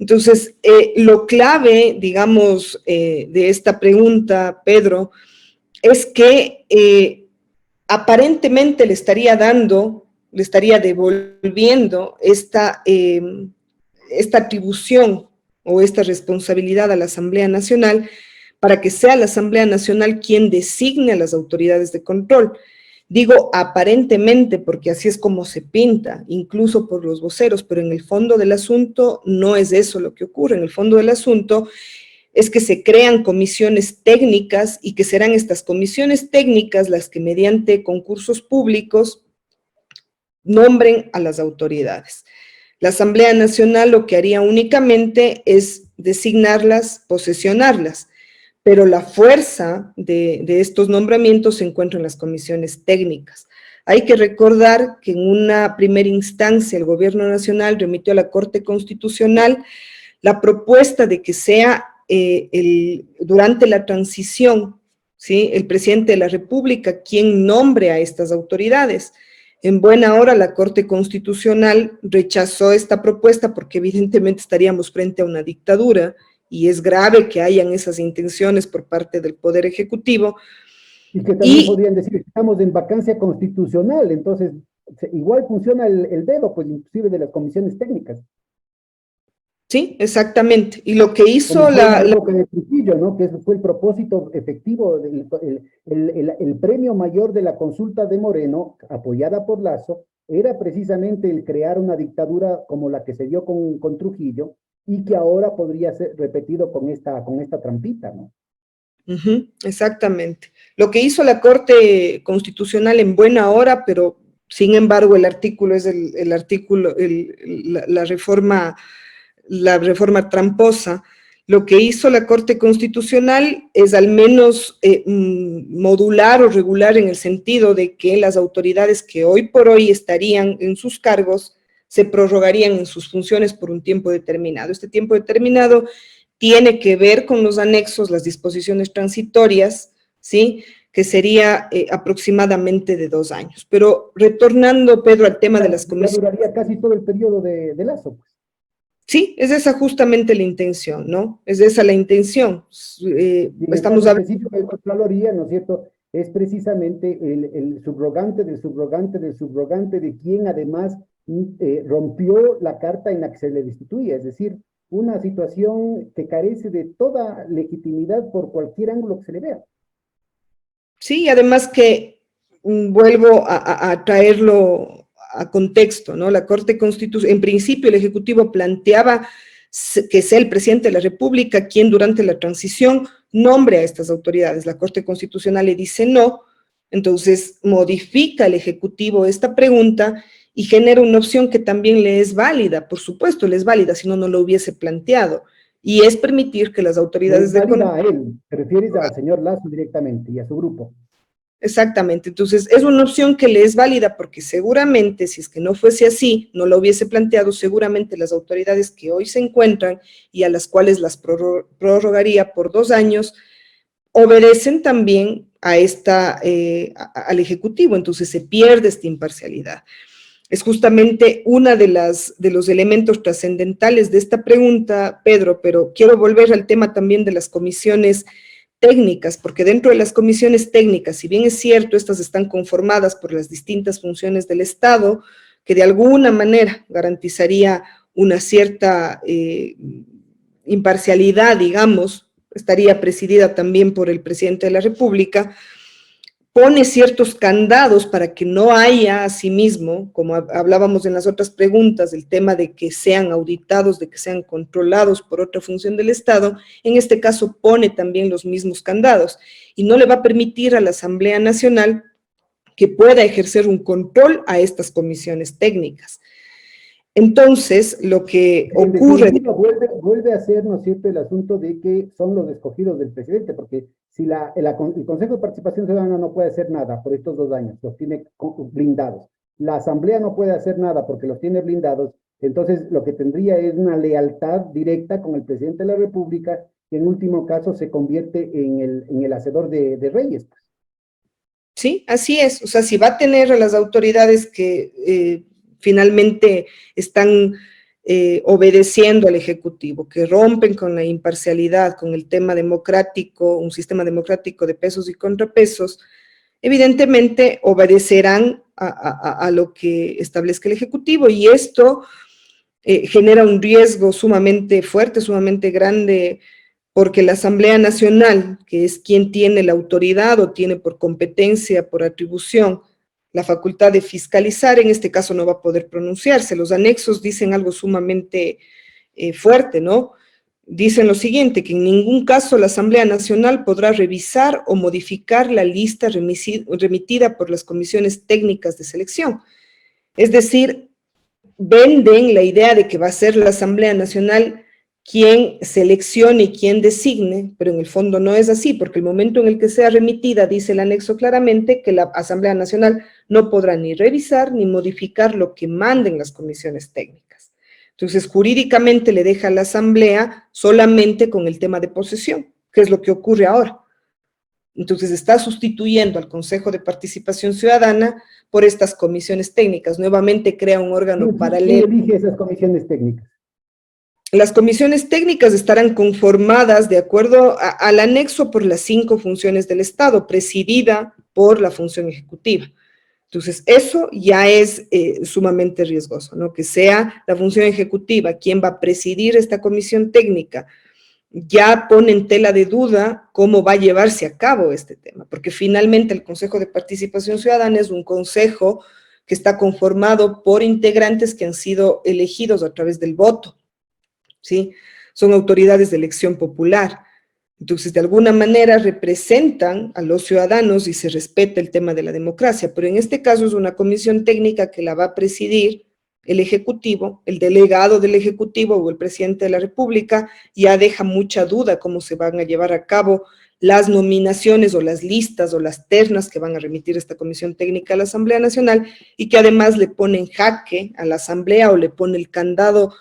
Entonces, lo clave, digamos, de esta pregunta, Pedro, es que aparentemente le estaría devolviendo esta atribución o esta responsabilidad a la Asamblea Nacional para que sea la Asamblea Nacional quien designe a las autoridades de control. Digo aparentemente porque así es como se pinta, incluso por los voceros, pero en el fondo del asunto no es eso lo que ocurre. En el fondo del asunto es que se crean comisiones técnicas y que serán estas comisiones técnicas las que mediante concursos públicos nombren a las autoridades. La Asamblea Nacional lo que haría únicamente es designarlas, posesionarlas, pero la fuerza de estos nombramientos se encuentra en las comisiones técnicas. Hay que recordar que en una primera instancia el Gobierno Nacional remitió a la Corte Constitucional la propuesta de que sea durante la transición, ¿sí?, el presidente de la República quien nombre a estas autoridades. En buena hora la Corte Constitucional rechazó esta propuesta porque evidentemente estaríamos frente a una dictadura y es grave que hayan esas intenciones por parte del Poder Ejecutivo. Y que también podrían decir que estamos en vacancia constitucional, entonces igual funciona el dedo, pues inclusive de las comisiones técnicas. Sí, exactamente. Y lo que hizo la época de Trujillo, ¿no? Que ese fue el propósito efectivo, el premio mayor de la consulta de Moreno, apoyada por Lazo, era precisamente el crear una dictadura como la que se dio con Trujillo y que ahora podría ser repetido con esta trampita, ¿no? Exactamente. Lo que hizo la Corte Constitucional en buena hora, pero sin embargo el artículo es la reforma tramposa. Lo que hizo la Corte Constitucional es al menos modular o regular en el sentido de que las autoridades que hoy por hoy estarían en sus cargos se prorrogarían en sus funciones por un tiempo determinado. Este tiempo determinado tiene que ver con los anexos, las disposiciones transitorias, ¿sí?, que sería aproximadamente de 2 años. Pero retornando, Pedro, al tema de las comisiones. Duraría casi todo el periodo de Lazo, pues. Sí, es esa justamente la intención, ¿no? Es esa la intención. Estamos hablando de Contraloría, ¿no es cierto? Es precisamente el subrogante del subrogante del subrogante de quien además rompió la carta en la que se le destituye, es decir, una situación que carece de toda legitimidad por cualquier ángulo que se le vea. Sí, además que vuelvo a traerlo a contexto, ¿no? La Corte Constitucional, en principio el Ejecutivo planteaba que sea el presidente de la República quien durante la transición nombre a estas autoridades. La Corte Constitucional le dice no, entonces modifica el Ejecutivo esta pregunta y genera una opción que también le es válida, por supuesto le es válida, si no, no lo hubiese planteado, y es permitir que las autoridades de válida a él, te refieres al señor Lazo directamente y a su grupo. Exactamente, entonces es una opción que le es válida porque seguramente, si es que no fuese así, no lo hubiese planteado, seguramente las autoridades que hoy se encuentran y a las cuales las prorrogaría por 2 años, obedecen también a al Ejecutivo, entonces se pierde esta imparcialidad. Es justamente una de los elementos trascendentales de esta pregunta, Pedro, pero quiero volver al tema también de las comisiones técnicas, porque dentro de las comisiones técnicas, si bien es cierto, estas están conformadas por las distintas funciones del Estado, que de alguna manera garantizaría una cierta imparcialidad, digamos, estaría presidida también por el presidente de la República, pone ciertos candados para que no haya asimismo, como hablábamos en las otras preguntas, el tema de que sean auditados, de que sean controlados por otra función del Estado, en este caso pone también los mismos candados y no le va a permitir a la Asamblea Nacional que pueda ejercer un control a estas comisiones técnicas. Entonces, lo que ocurre... Vuelve a ser, ¿no es cierto?, el asunto de que son los escogidos del presidente, porque si el Consejo de Participación Ciudadana no puede hacer nada por estos 2 años, los tiene blindados, la Asamblea no puede hacer nada porque los tiene blindados, entonces lo que tendría es una lealtad directa con el presidente de la República, que en último caso se convierte en el hacedor de reyes. Pues. Sí, así es, o sea, si va a tener a las autoridades que finalmente están obedeciendo al Ejecutivo, que rompen con la imparcialidad, con el tema democrático, un sistema democrático de pesos y contrapesos, evidentemente obedecerán a lo que establezca el Ejecutivo, y esto genera un riesgo sumamente fuerte, sumamente grande, porque la Asamblea Nacional, que es quien tiene la autoridad o tiene por competencia, por atribución, la facultad de fiscalizar, en este caso no va a poder pronunciarse. Los anexos dicen algo sumamente fuerte, ¿no? Dicen lo siguiente, que en ningún caso la Asamblea Nacional podrá revisar o modificar la lista remitida por las comisiones técnicas de selección. Es decir, venden la idea de que va a ser la Asamblea Nacional quién seleccione y quién designe, pero en el fondo no es así, porque el momento en el que sea remitida, dice el anexo claramente, que la Asamblea Nacional no podrá ni revisar ni modificar lo que manden las comisiones técnicas. Entonces, jurídicamente le deja a la Asamblea solamente con el tema de posesión, que es lo que ocurre ahora. Entonces, está sustituyendo al Consejo de Participación Ciudadana por estas comisiones técnicas. Nuevamente crea un órgano paralelo. ¿Quién elige esas comisiones técnicas? Las comisiones técnicas estarán conformadas de acuerdo al anexo por las 5 funciones del Estado, presidida por la función ejecutiva. Entonces, eso ya es sumamente riesgoso, ¿no? Que sea la función ejecutiva quien va a presidir esta comisión técnica, ya pone en tela de duda cómo va a llevarse a cabo este tema, porque finalmente el Consejo de Participación Ciudadana es un consejo que está conformado por integrantes que han sido elegidos a través del voto, ¿sí? Son autoridades de elección popular. Entonces, de alguna manera representan a los ciudadanos y se respeta el tema de la democracia, pero en este caso es una comisión técnica que la va a presidir el Ejecutivo, el delegado del Ejecutivo o el presidente de la República. Ya deja mucha duda cómo se van a llevar a cabo las nominaciones o las listas o las ternas que van a remitir esta comisión técnica a la Asamblea Nacional y que además le pone en jaque a la Asamblea o le pone el candado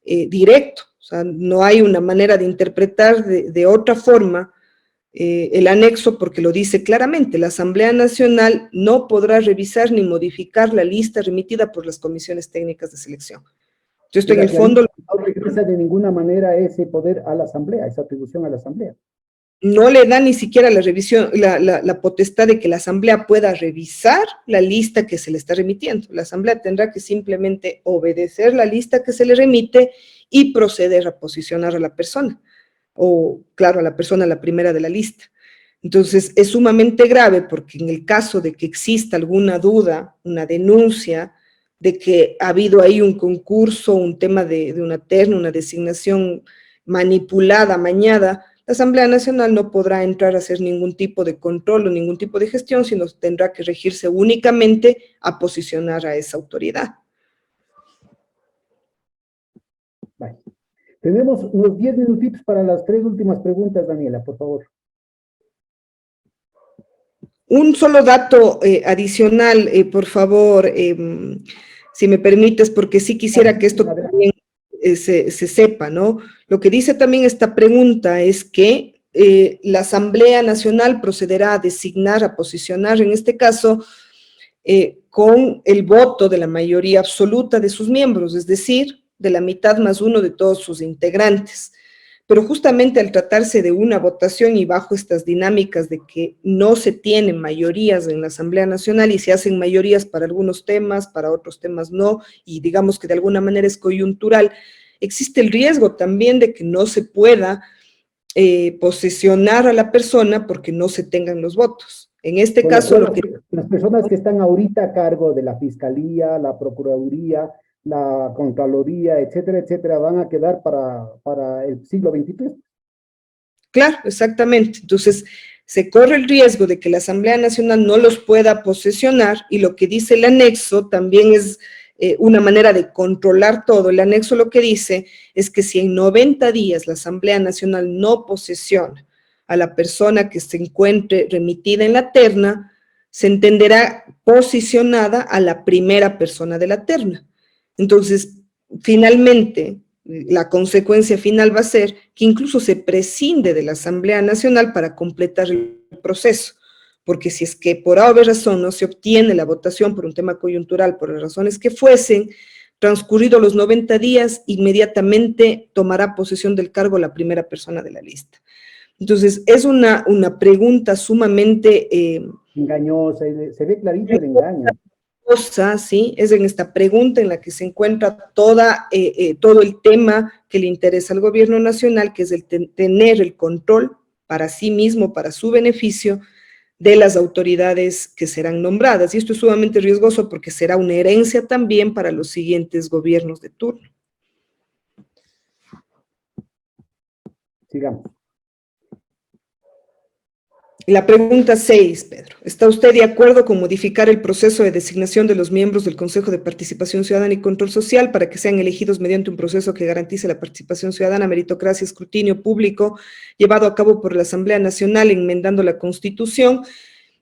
directo. O sea, no hay una manera de interpretar de otra forma el anexo porque lo dice claramente, la Asamblea Nacional no podrá revisar ni modificar la lista remitida por las comisiones técnicas de selección. Entonces, esto en el fondo... No regresa de ninguna manera ese poder a la Asamblea, esa atribución a la Asamblea. No le da ni siquiera la revisión, la potestad de que la Asamblea pueda revisar la lista que se le está remitiendo. La Asamblea tendrá que simplemente obedecer la lista que se le remite y proceder a posicionar a la persona, o claro, a la persona la primera de la lista. Entonces, es sumamente grave porque en el caso de que exista alguna duda, una denuncia de que ha habido ahí un concurso, un tema de una terna, una designación manipulada, amañada, la Asamblea Nacional no podrá entrar a hacer ningún tipo de control o ningún tipo de gestión, sino tendrá que regirse únicamente a posicionar a esa autoridad. Vale. Tenemos unos 10 minutitos para las 3 últimas preguntas, Daniela, por favor. Un solo dato adicional, por favor, si me permites, porque sí quisiera que esto también se sepa, ¿no? Lo que dice también esta pregunta es que la Asamblea Nacional procederá a designar, a posicionar, en este caso, con el voto de la mayoría absoluta de sus miembros, es decir, de la mitad más uno de todos sus integrantes. Pero justamente al tratarse de una votación y bajo estas dinámicas de que no se tienen mayorías en la Asamblea Nacional y se hacen mayorías para algunos temas, para otros temas no, y digamos que de alguna manera es coyuntural, existe el riesgo también de que no se pueda posesionar a la persona porque no se tengan los votos. En este caso, lo que... Las personas que están ahorita a cargo de la Fiscalía, la Procuraduría, la Contraloría, etcétera, van a quedar para el siglo XXIII. Claro, exactamente. Entonces, se corre el riesgo de que la Asamblea Nacional no los pueda posesionar, y lo que dice el anexo también es una manera de controlar todo. El anexo lo que dice es que si en 90 días la Asamblea Nacional no posesiona a la persona que se encuentre remitida en la terna, se entenderá posicionada a la primera persona de la terna. Entonces, finalmente, la consecuencia final va a ser que incluso se prescinde de la Asamblea Nacional para completar el proceso, porque si es que por A o B razón no se obtiene la votación por un tema coyuntural, por las razones que fuesen, transcurridos los 90 días, inmediatamente tomará posesión del cargo la primera persona de la lista. Entonces, es una pregunta sumamente... engañosa, se ve clarito el engaño. ¿Sí? Es en esta pregunta en la que se encuentra todo el tema que le interesa al gobierno nacional, que es el tener el control para sí mismo, para su beneficio, de las autoridades que serán nombradas. Y esto es sumamente riesgoso porque será una herencia también para los siguientes gobiernos de turno. Sigamos. La pregunta 6, Pedro. ¿Está usted de acuerdo con modificar el proceso de designación de los miembros del Consejo de Participación Ciudadana y Control Social para que sean elegidos mediante un proceso que garantice la participación ciudadana, meritocracia, escrutinio público, llevado a cabo por la Asamblea Nacional, enmendando la Constitución?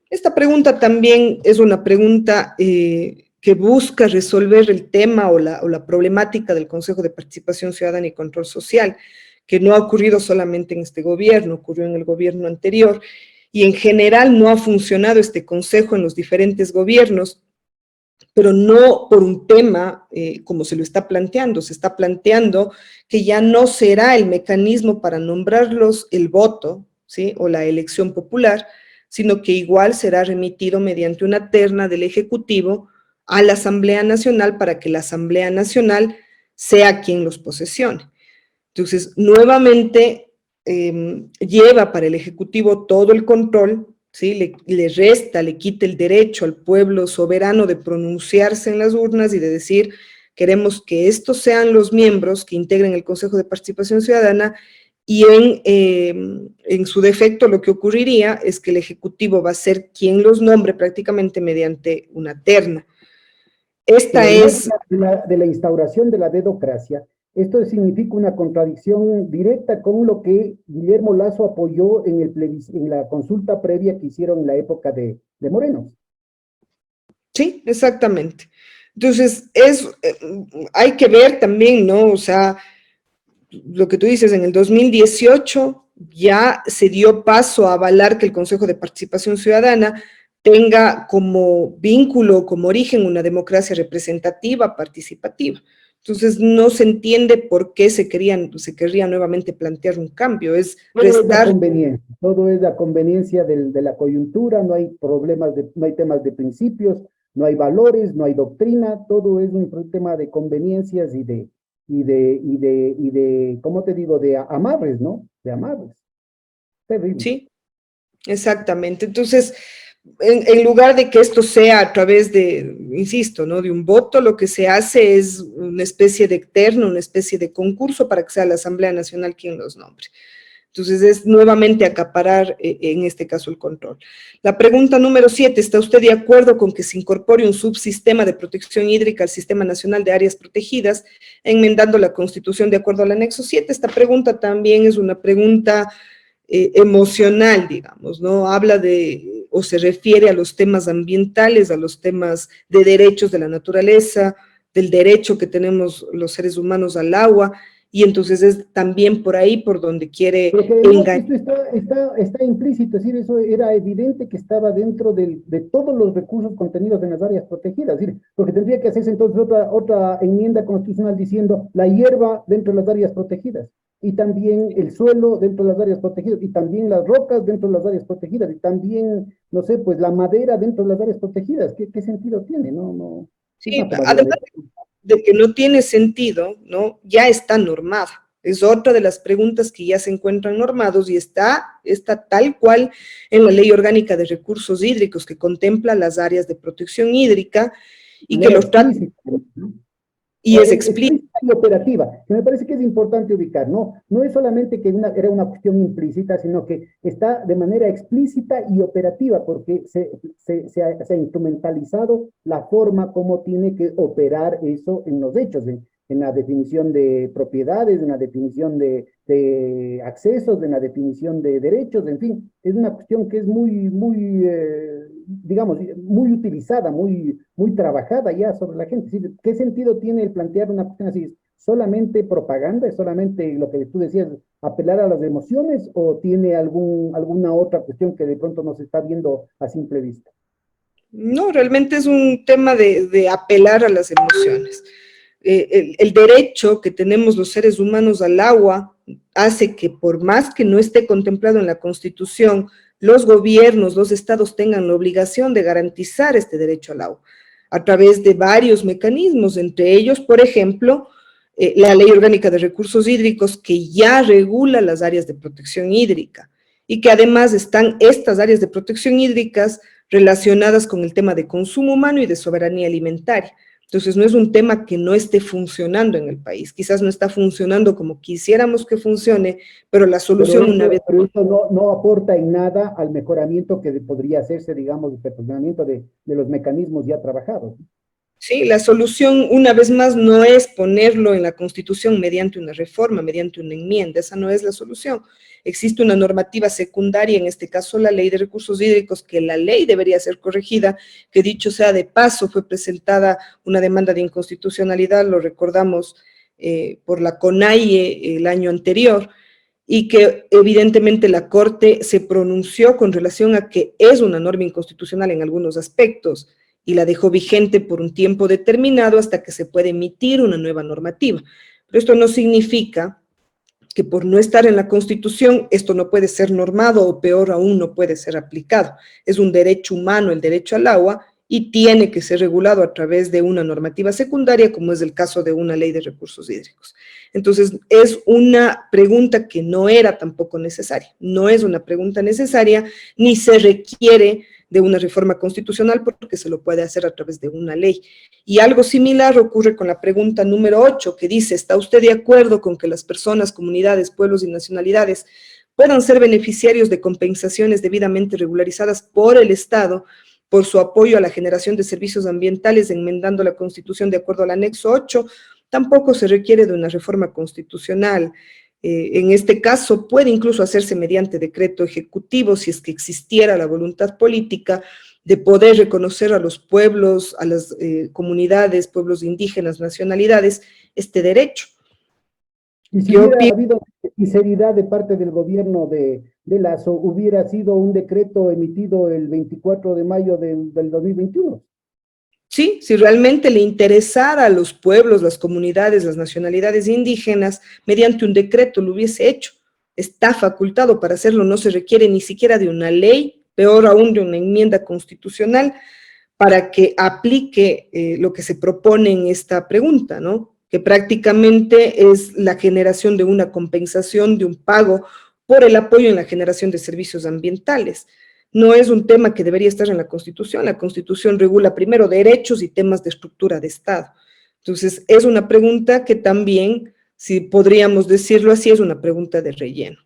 Esta pregunta también es una pregunta que busca resolver el tema o la problemática del Consejo de Participación Ciudadana y Control Social, que no ha ocurrido solamente en este gobierno, ocurrió en el gobierno anterior, y en general no ha funcionado este consejo en los diferentes gobiernos, pero no por un tema como se lo está planteando. Se está planteando que ya no será el mecanismo para nombrarlos el voto, ¿sí?, o la elección popular, sino que igual será remitido mediante una terna del Ejecutivo a la Asamblea Nacional para que la Asamblea Nacional sea quien los posesione. Entonces, nuevamente, lleva para el Ejecutivo todo el control, ¿sí? Le resta, le quita el derecho al pueblo soberano de pronunciarse en las urnas y de decir, queremos que estos sean los miembros que integren el Consejo de Participación Ciudadana, y en su defecto lo que ocurriría es que el Ejecutivo va a ser quien los nombre prácticamente mediante una terna. Esta es... De la instauración de la dedocracia, esto significa una contradicción directa con lo que Guillermo Lasso apoyó en la consulta previa que hicieron en la época de Moreno. Sí, exactamente. Entonces, hay que ver también, ¿no? O sea, lo que tú dices, en el 2018 ya se dio paso a avalar que el Consejo de Participación Ciudadana tenga como vínculo, como origen, una democracia representativa, participativa. Entonces, no se entiende por qué se querría nuevamente plantear un cambio. Es restar... Todo es la conveniencia de la coyuntura, no hay problemas, no hay temas de principios, no hay valores, no hay doctrina, todo es un tema de conveniencias y de, ¿cómo te digo?, de amarres, ¿no? De amarres. Terrible. Sí, exactamente. Entonces, en lugar de que esto sea a través de, insisto, ¿no?, de un voto, lo que se hace es una especie de terno, una especie de concurso para que sea la Asamblea Nacional quien los nombre. Entonces es nuevamente acaparar en este caso el control. La pregunta número 7, ¿está usted de acuerdo con que se incorpore un subsistema de protección hídrica al Sistema Nacional de Áreas Protegidas, enmendando la Constitución de acuerdo al anexo 7? Esta pregunta también es una pregunta emocional, digamos, ¿no? Habla de, o se refiere a los temas ambientales, a los temas de derechos de la naturaleza, del derecho que tenemos los seres humanos al agua, y entonces es también por ahí por donde quiere engañar. Esto está implícito, es decir, eso era evidente que estaba dentro de todos los recursos contenidos en las áreas protegidas, es decir, porque tendría que hacerse entonces otra enmienda constitucional diciendo la hierba dentro de las áreas protegidas, y también el suelo dentro de las áreas protegidas, y también las rocas dentro de las áreas protegidas, y también, no sé, pues la madera dentro de las áreas protegidas. ¿Qué sentido tiene? No. Sí, además de que no tiene sentido, ¿no?, ya está normada. Es otra de las preguntas que ya se encuentran normados y está tal cual en la Ley Orgánica de Recursos Hídricos, que contempla las áreas de protección hídrica y que los trata, y es explícita y operativa, que me parece que es importante ubicar, ¿no? No es solamente que era una cuestión implícita, sino que está de manera explícita y operativa, porque se ha instrumentalizado la forma como tiene que operar eso en los hechos, en la definición de propiedades, en la definición de accesos, en la definición de derechos, en fin, es una cuestión que es digamos, muy utilizada, muy trabajada ya sobre la gente. ¿Qué sentido tiene el plantear una cuestión así? ¿Es solamente propaganda? ¿Es solamente lo que tú decías, apelar a las emociones? ¿O tiene alguna otra cuestión que de pronto no se está viendo a simple vista? No, realmente es un tema de apelar a las emociones. El derecho que tenemos los seres humanos al agua hace que, por más que no esté contemplado en la Constitución, los gobiernos, los estados tengan la obligación de garantizar este derecho al agua a través de varios mecanismos, entre ellos, por ejemplo, la Ley Orgánica de Recursos Hídricos, que ya regula las áreas de protección hídrica, y que además están estas áreas de protección hídricas relacionadas con el tema de consumo humano y de soberanía alimentaria. Entonces, no es un tema que no esté funcionando en el país. Quizás no está funcionando como quisiéramos que funcione, pero la solución una vez... Pero esto no aporta en nada al mejoramiento que podría hacerse, digamos, el perfeccionamiento de los mecanismos ya trabajados. Sí, la solución, una vez más, no es ponerlo en la Constitución mediante una reforma, mediante una enmienda. Esa no es la solución. Existe una normativa secundaria, en este caso la Ley de Recursos Hídricos, que la ley debería ser corregida, que dicho sea de paso, fue presentada una demanda de inconstitucionalidad, lo recordamos, por la CONAIE el año anterior, y que evidentemente la Corte se pronunció con relación a que es una norma inconstitucional en algunos aspectos, y la dejó vigente por un tiempo determinado hasta que se puede emitir una nueva normativa. Pero esto no significa que por no estar en la Constitución esto no puede ser normado o peor aún no puede ser aplicado. Es un derecho humano el derecho al agua y tiene que ser regulado a través de una normativa secundaria, como es el caso de una ley de recursos hídricos. Entonces, es una pregunta que no era tampoco necesaria, no es una pregunta necesaria, ni se requiere de una reforma constitucional porque se lo puede hacer a través de una ley. Y algo similar ocurre con la pregunta número 8, que dice, ¿está usted de acuerdo con que las personas, comunidades, pueblos y nacionalidades puedan ser beneficiarios de compensaciones debidamente regularizadas por el Estado por su apoyo a la generación de servicios ambientales, enmendando la Constitución de acuerdo al anexo 8? Tampoco se requiere de una reforma constitucional. En este caso puede incluso hacerse mediante decreto ejecutivo si es que existiera la voluntad política de poder reconocer a los pueblos, a las comunidades, pueblos indígenas, nacionalidades, este derecho. Y si hubiera habido sinceridad de parte del gobierno de Lazo, hubiera sido un decreto emitido el 24 de mayo del 2021. Sí, si realmente le interesara a los pueblos, las comunidades, las nacionalidades indígenas, mediante un decreto lo hubiese hecho. Está facultado para hacerlo, no se requiere ni siquiera de una ley, peor aún de una enmienda constitucional, para que aplique lo que se propone en esta pregunta, ¿no? Que prácticamente es la generación de una compensación, de un pago por el apoyo en la generación de servicios ambientales. No es un tema que debería estar en la Constitución. La Constitución regula primero derechos y temas de estructura de Estado. Entonces, es una pregunta que también, si podríamos decirlo así, es una pregunta de relleno.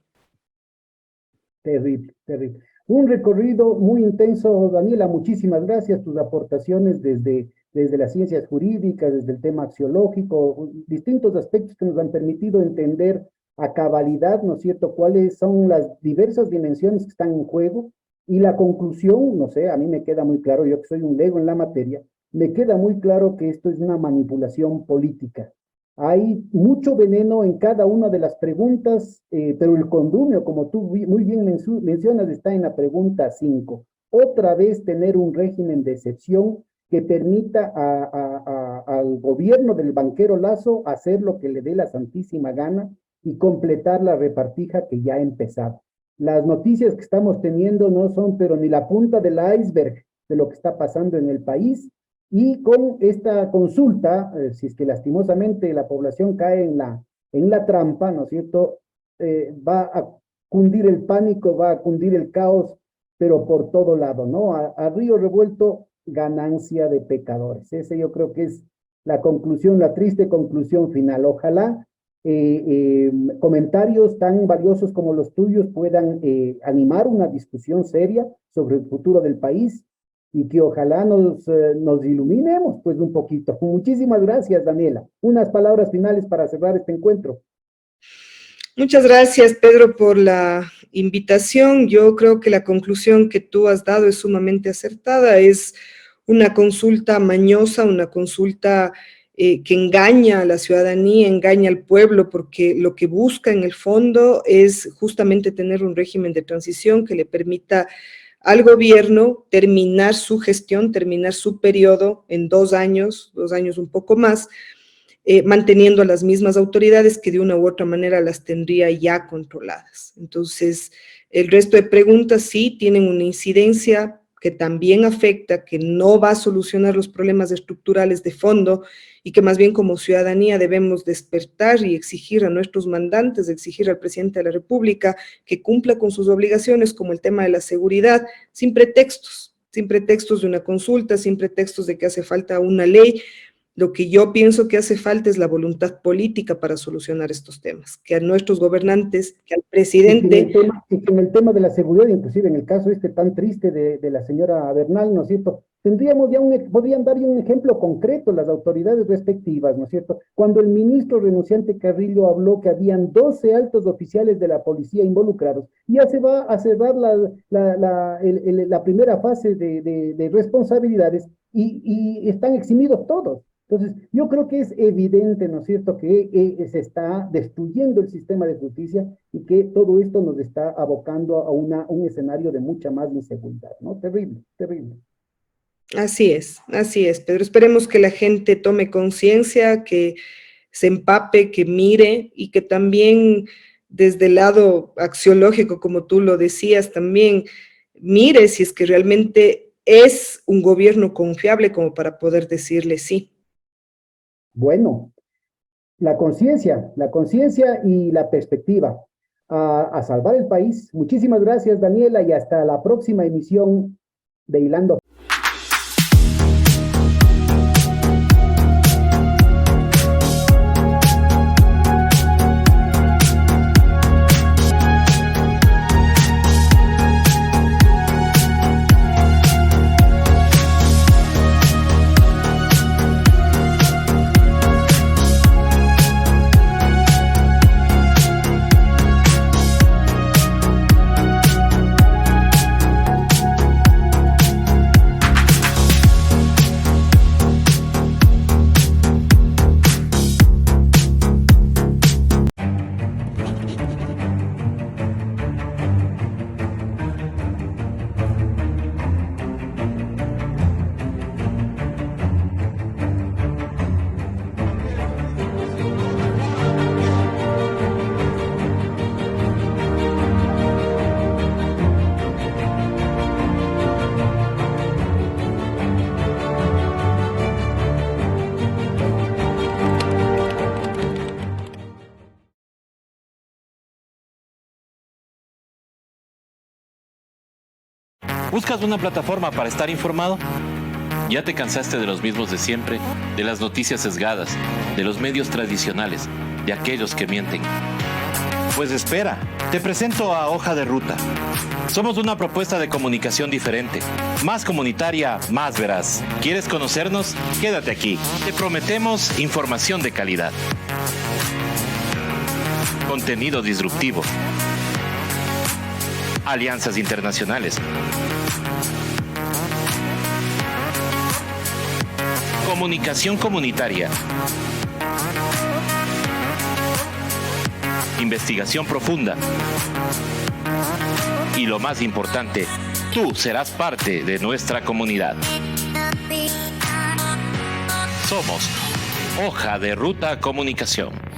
Terrible, terrible. Un recorrido muy intenso, Daniela, muchísimas gracias. Tus aportaciones desde las ciencias jurídicas, desde el tema axiológico, distintos aspectos que nos han permitido entender a cabalidad, ¿no es cierto?, cuáles son las diversas dimensiones que están en juego. Y la conclusión, no sé, a mí me queda muy claro, yo que soy un lego en la materia, me queda muy claro que esto es una manipulación política. Hay mucho veneno en cada una de las preguntas, pero el condumio, como tú muy bien mencionas, está en la pregunta 5. Otra vez tener un régimen de excepción que permita al gobierno del banquero Lazo hacer lo que le dé la santísima gana y completar la repartija que ya ha empezado. Las noticias que estamos teniendo no son, pero ni la punta del iceberg de lo que está pasando en el país. Y con esta consulta, si es que lastimosamente la población cae en la trampa, ¿no es cierto?, va a cundir el pánico, va a cundir el caos, pero por todo lado, ¿no? A río revuelto, ganancia de pecadores. Ese yo creo que es la conclusión, la triste conclusión final. Ojalá comentarios tan valiosos como los tuyos puedan animar una discusión seria sobre el futuro del país y que ojalá nos iluminemos pues un poquito. Muchísimas gracias, Daniela. Unas palabras finales para cerrar este encuentro. Muchas gracias, Pedro, por la invitación. Yo creo que la conclusión que tú has dado es sumamente acertada. Es una consulta mañosa, una consulta que engaña a la ciudadanía, engaña al pueblo, porque lo que busca en el fondo es justamente tener un régimen de transición que le permita al gobierno terminar su gestión, terminar su periodo en 2 años un poco más, manteniendo a las mismas autoridades que de una u otra manera las tendría ya controladas. Entonces, el resto de preguntas sí tienen una incidencia que también afecta, que no va a solucionar los problemas estructurales de fondo y que más bien como ciudadanía debemos despertar y exigir a nuestros mandantes, exigir al presidente de la República que cumpla con sus obligaciones, como el tema de la seguridad, sin pretextos de una consulta, sin pretextos de que hace falta una ley, Lo que yo pienso que hace falta es la voluntad política para solucionar estos temas, que a nuestros gobernantes, que al presidente... Y que en el tema de la seguridad, inclusive en el caso este tan triste de la señora Bernal, ¿no es cierto? Tendríamos ya podrían dar ya un ejemplo concreto las autoridades respectivas, ¿no es cierto? Cuando el ministro renunciante Carrillo habló que habían 12 altos oficiales de la policía involucrados, ya se va a cerrar la primera fase de responsabilidades y están eximidos todos. Entonces, yo creo que es evidente, ¿no es cierto?, que se está destruyendo el sistema de justicia y que todo esto nos está abocando a un escenario de mucha más inseguridad, ¿no? Terrible, terrible. Así es, Pedro. Esperemos que la gente tome conciencia, que se empape, que mire y que también desde el lado axiológico, como tú lo decías, también mire si es que realmente es un gobierno confiable como para poder decirle sí. Bueno, la conciencia y la perspectiva a salvar el país. Muchísimas gracias, Daniela, y hasta la próxima emisión de Hilando. ¿Buscas una plataforma para estar informado? ¿Ya te cansaste de los mismos de siempre, de las noticias sesgadas, de los medios tradicionales, de aquellos que mienten? Pues espera, te presento a Hoja de Ruta. Somos una propuesta de comunicación diferente, más comunitaria, más veraz. ¿Quieres conocernos? Quédate aquí. Te prometemos información de calidad, contenido disruptivo, alianzas internacionales, comunicación comunitaria, investigación profunda y lo más importante, tú serás parte de nuestra comunidad. Somos Hoja de Ruta Comunicación.